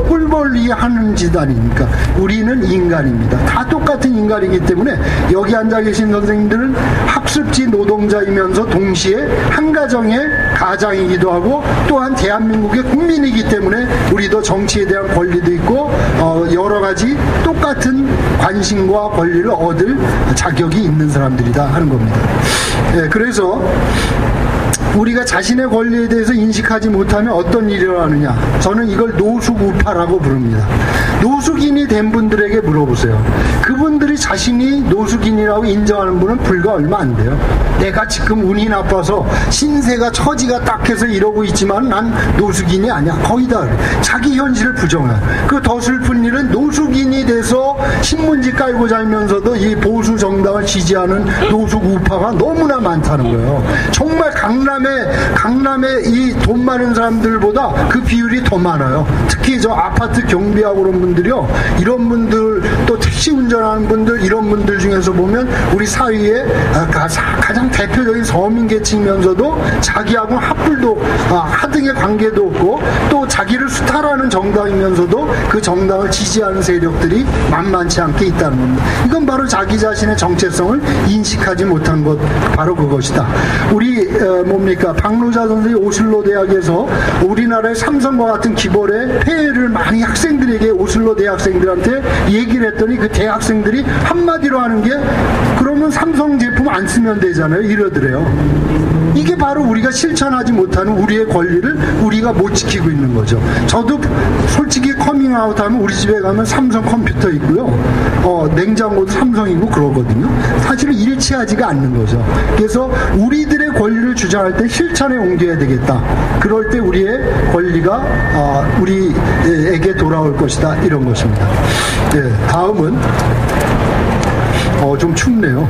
꿀벌이 하는 짓 아닙니까? 우리는 인간입니다. 다 똑같은 인간이기 때문에 여기 앉아 계신 선생님들은 학습지 노동자이면서 동시에 한 가정의 가장이기도 하고, 또한 대한민국의 국민이기 때문에 우리도 정치에 대한 권리도 있고 여러 가지 똑같은 관심과 권리를 얻을 자격이 있는 사람들이다 하는 겁니다. 예, 그래서 우리가 자신의 권리에 대해서 인식하지 못하면 어떤 일이 일어나느냐, 저는 이걸 노숙우파라고 부릅니다. 노숙인이 된 분들에게 물어보세요. 그분들이 자신이 노숙인이라고 인정하는 분은 불과 얼마 안 돼요. 내가 지금 운이 나빠서 신세가 처지가 딱해서 이러고 있지만 난 노숙인이 아니야. 거의 다 그래. 자기 현실을 부정해. 그 더 슬픈 일은 노숙인이 돼서 신문지 깔고 살면서도 이 보수 정당을 지지하는 노숙우파가 너무나 많다는 거예요. 정말 강남에 이 돈 많은 사람들보다 그 비율이 더 많아요. 특히 저 아파트 경비하고 그런 분들이요, 이런 분들, 또 택시 운전하는 분들, 이런 분들 중에서 보면 우리 사회에 가장 대표적인 서민 계층이면서도 자기하고 하등의 관계도 없고, 또 자기를 수탈하는 정당이면서도 그 정당을 지지하는 세력들이 만만치 않게 있다는 겁니다. 이건 바로 자기 자신의 정체성을 인식하지 못한 것, 바로 그것이다. 우리 박노자 선생이 오슬로 대학에서 우리나라의 삼성과 같은 기벌의 폐해를 많이 학생들에게, 오슬로 대학생들한테 얘기를 했더니 그 대학생들이 한마디로 하는 게, 그러면 삼성 제품 안 쓰면 되잖아요, 이러더래요. 이게 바로 우리가 실천하지 못하는 우리의 권리를 우리가 못 지키고 있는 거죠. 저도 솔직히 커밍아웃 하면 우리 집에 가면 삼성 컴퓨터 있고요, 냉장고도 삼성이고 그러거든요. 사실은 일치하지가 않는 거죠. 그래서 우리들의 권리를 주장할 때 실천에 옮겨야 되겠다. 그럴 때 우리의 권리가 우리에게 돌아올 것이다, 이런 것입니다. 네, 다음은 좀 춥네요.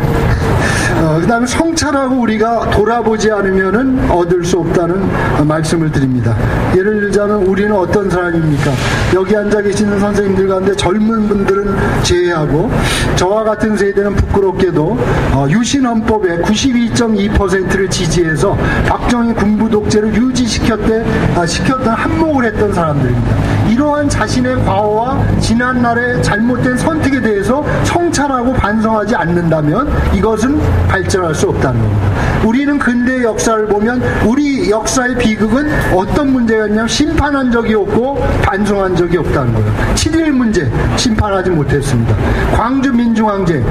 그 다음에 성찰하고 우리가 돌아보지 않으면은 얻을 수 없다는 말씀을 드립니다. 예를 들자면 우리는 어떤 사람입니까? 여기 앉아 계시는 선생님들 가운데 젊은 분들은 제외하고 저와 같은 세대는 부끄럽게도 유신헌법의 92.2%를 지지해서 박정희 군부 독재를 유지시켰던 한몫을 했던 사람들입니다. 이러한 자신의 과오와 지난날의 잘못된 선택에 대해서 성찰하고 반성하지 않는다면 이것은 발전할 수 없다는 겁니다. 우리는 근대 역사를 보면 우리 역사의 비극은 어떤 문제가 있냐면 심판한 적이 없고 반성한 적이 없다는 거예요. 7.1 문제 심판하지 못했습니다. 광주 민중항쟁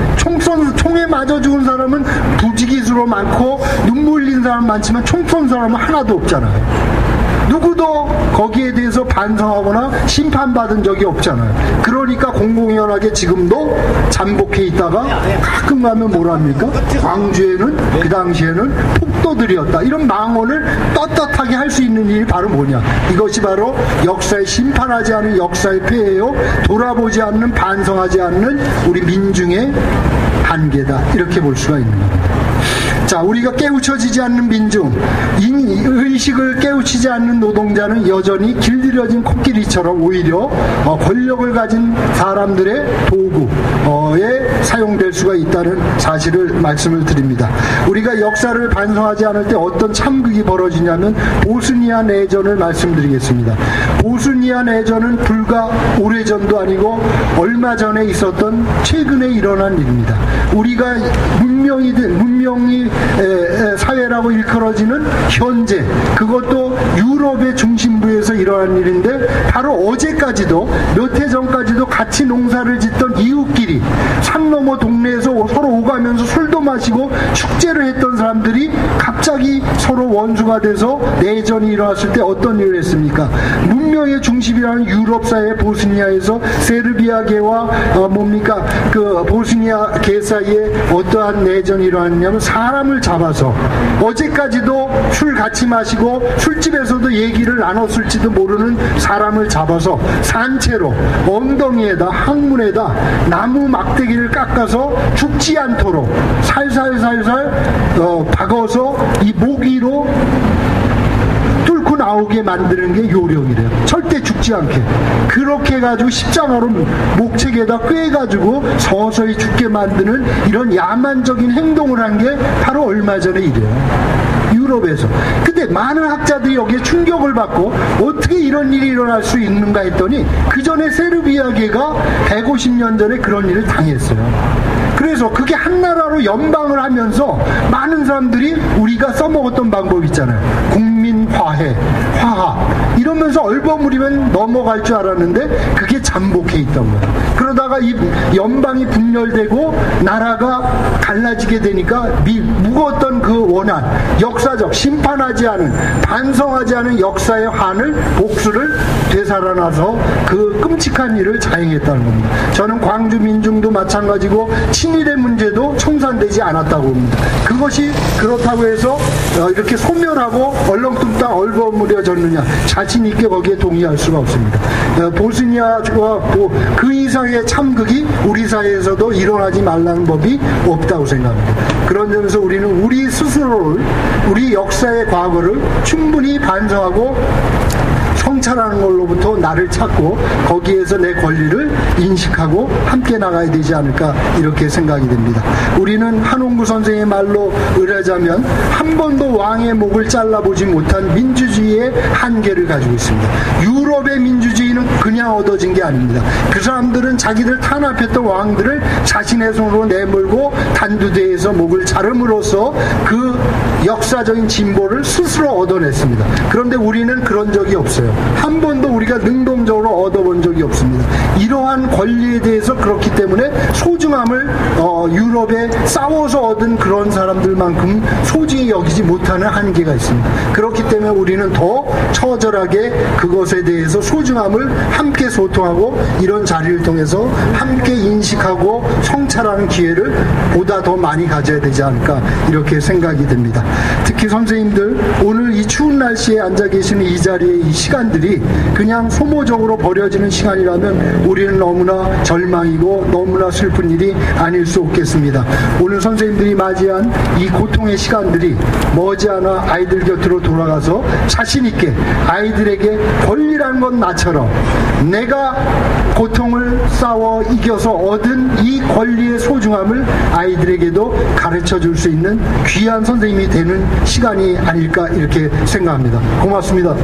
총에 맞아 죽은 사람은 부지기수로 많고 눈물 흘린 사람 많지만 총 쏜 사람은 하나도 없잖아요. 누구도 거기에 대해서 반성하거나 심판받은 적이 없잖아요. 그러니까 공공연하게 지금도 잠복해 있다가 가끔 가면 뭐랍니까? 광주에는 그 당시에는 폭도들이었다, 이런 망언을 떳떳하게 할 수 있는 일이 바로 뭐냐? 이것이 바로 역사에 심판하지 않은 역사의 폐해요, 돌아보지 않는, 반성하지 않는 우리 민중의 한계다, 이렇게 볼 수가 있는 겁니다. 자, 우리가 깨우쳐지지 않는 민중, 의식을 깨우치지 않는 노동자는 여전히 길들여진 코끼리처럼 오히려 권력을 가진 사람들의 도구에 사용될 수가 있다는 사실을 말씀을 드립니다. 우리가 역사를 반성하지 않을 때 어떤 참극이 벌어지냐면 보스니아 내전을 말씀드리겠습니다. 보스니아 내전은 불과 오래전도 아니고 얼마 전에 있었던 최근에 일어난 일입니다. 우리가 문명이 사회라고 일컬어지는 현재, 그것도 유럽의 중심부에서 일어난 일인데, 바로 어제까지도, 몇 해 전까지도 같이 농사를 짓던 이웃끼리 산 너머 동네에서 서로 오가면서 술도 마시고 마시고 축제를 했던 사람들이 갑자기 서로 원수가 돼서 내전이 일어났을 때 어떤 일을 했습니까? 문명의 중심이라는 유럽 사회 보스니아에서 세르비아계와 그 보스니아계 사이에 어떠한 내전이 일어났냐면 사람을 잡아서 어제까지도 술 같이 마시고 술집에서도 얘기를 나눴을지도 모르는 사람을 잡아서 산채로 엉덩이에다 항문에다 나무 막대기를 깎아서 죽지 않도록 살살살살 박아서 이 모기로 뚫고 나오게 만드는 게 요령이래요. 절대 죽지 않게. 그렇게 해가지고 십자가로 목책에다 꿰가지고 서서히 죽게 만드는 이런 야만적인 행동을 한 게 바로 얼마 전의 일이에요. 유럽에서. 근데 많은 학자들이 여기에 충격을 받고 어떻게 이런 일이 일어날 수 있는가 했더니 그 전에 세르비아계가 150년 전에 그런 일을 당했어요. 그래서 그게 한 나라로 연방을 하면서 많은 사람들이 우리가 써먹었던 방법 있잖아요. 국민화해, 화합 이러면서 얼버무리면 넘어갈 줄 알았는데 그게 잠복해 있던 거예요. 그러다가 이 연방이 분열되고 나라가 갈라지게 되니까 묵었던 그 원한, 역사적 심판하지 않은, 반성하지 않은 역사의 한을 복수를 되살아나서 그 끔찍한 일을 자행했다는 겁니다. 저는 광주 민중도 마찬가지고 친일의 문제도 청산되지 않았다고 봅니다. 그것이 그렇다고 해서 이렇게 소멸하고 얼렁뚱땅 얼버무려졌느냐, 자신 있게 거기에 동의할 수가 없습니다. 보스니아와 그 이상의 참극이 우리 사회에서도 일어나지 말라는 법이 없다고 생각합니다. 그런 점에서 우리는 우리 스스로를, 우리 역사의 과거를 충분히 반성하고 성찰하는 걸로부터 나를 찾고 거기에서 내 권리를 인식하고 함께 나가야 되지 않을까 이렇게 생각이 됩니다. 우리는 한홍구 선생의 말로 의뢰하자면 한 번도 왕의 목을 잘라보지 못한 민주주의의 한계를 가지고 있습니다. 유럽의 민주주의는 그냥 얻어진 게 아닙니다. 그 사람들은 자기들 탄압했던 왕들을 자신의 손으로 내몰고 단두대에서 목을 자름으로써 그 역사적인 진보를 스스로 얻어냈습니다. 그런데 우리는 그런 적이 없어요. 한 번도 우리가 능동적으로 얻어본 적이 없습니다. 이러한 권리에 대해서 그렇기 때문에 소중함을 유럽에 싸워서 얻은 그런 사람들만큼 소중히 여기지 못하는 한계가 있습니다. 그렇기 때문에 우리는 더 처절하게 그것에 대해서 소중함을 함께 소통하고 이런 자리를 통해서 함께 인식하고 성찰하는 기회를 보다 더 많이 가져야 되지 않을까 이렇게 생각이 됩니다. 특히 선생님들 오늘 이 추운 날씨에 앉아 계시는 이 자리에 이 시간들이 그냥 소모적으로 버려지는 시간이라면 우리는 너무나 절망이고 너무나 슬픈 일이 아닐 수 없겠습니다. 오늘 선생님들이 맞이한 이 고통의 시간들이 머지않아 아이들 곁으로 돌아가서 자신 있게 아이들에게 권리라는 건 나처럼 내가 고통을 싸워 이겨서 얻은 이 권리의 소중함을 아이들에게도 가르쳐 줄 수 있는 귀한 선생님이 되는 시간이 아닐까 이렇게 생각합니다. 고맙습니다.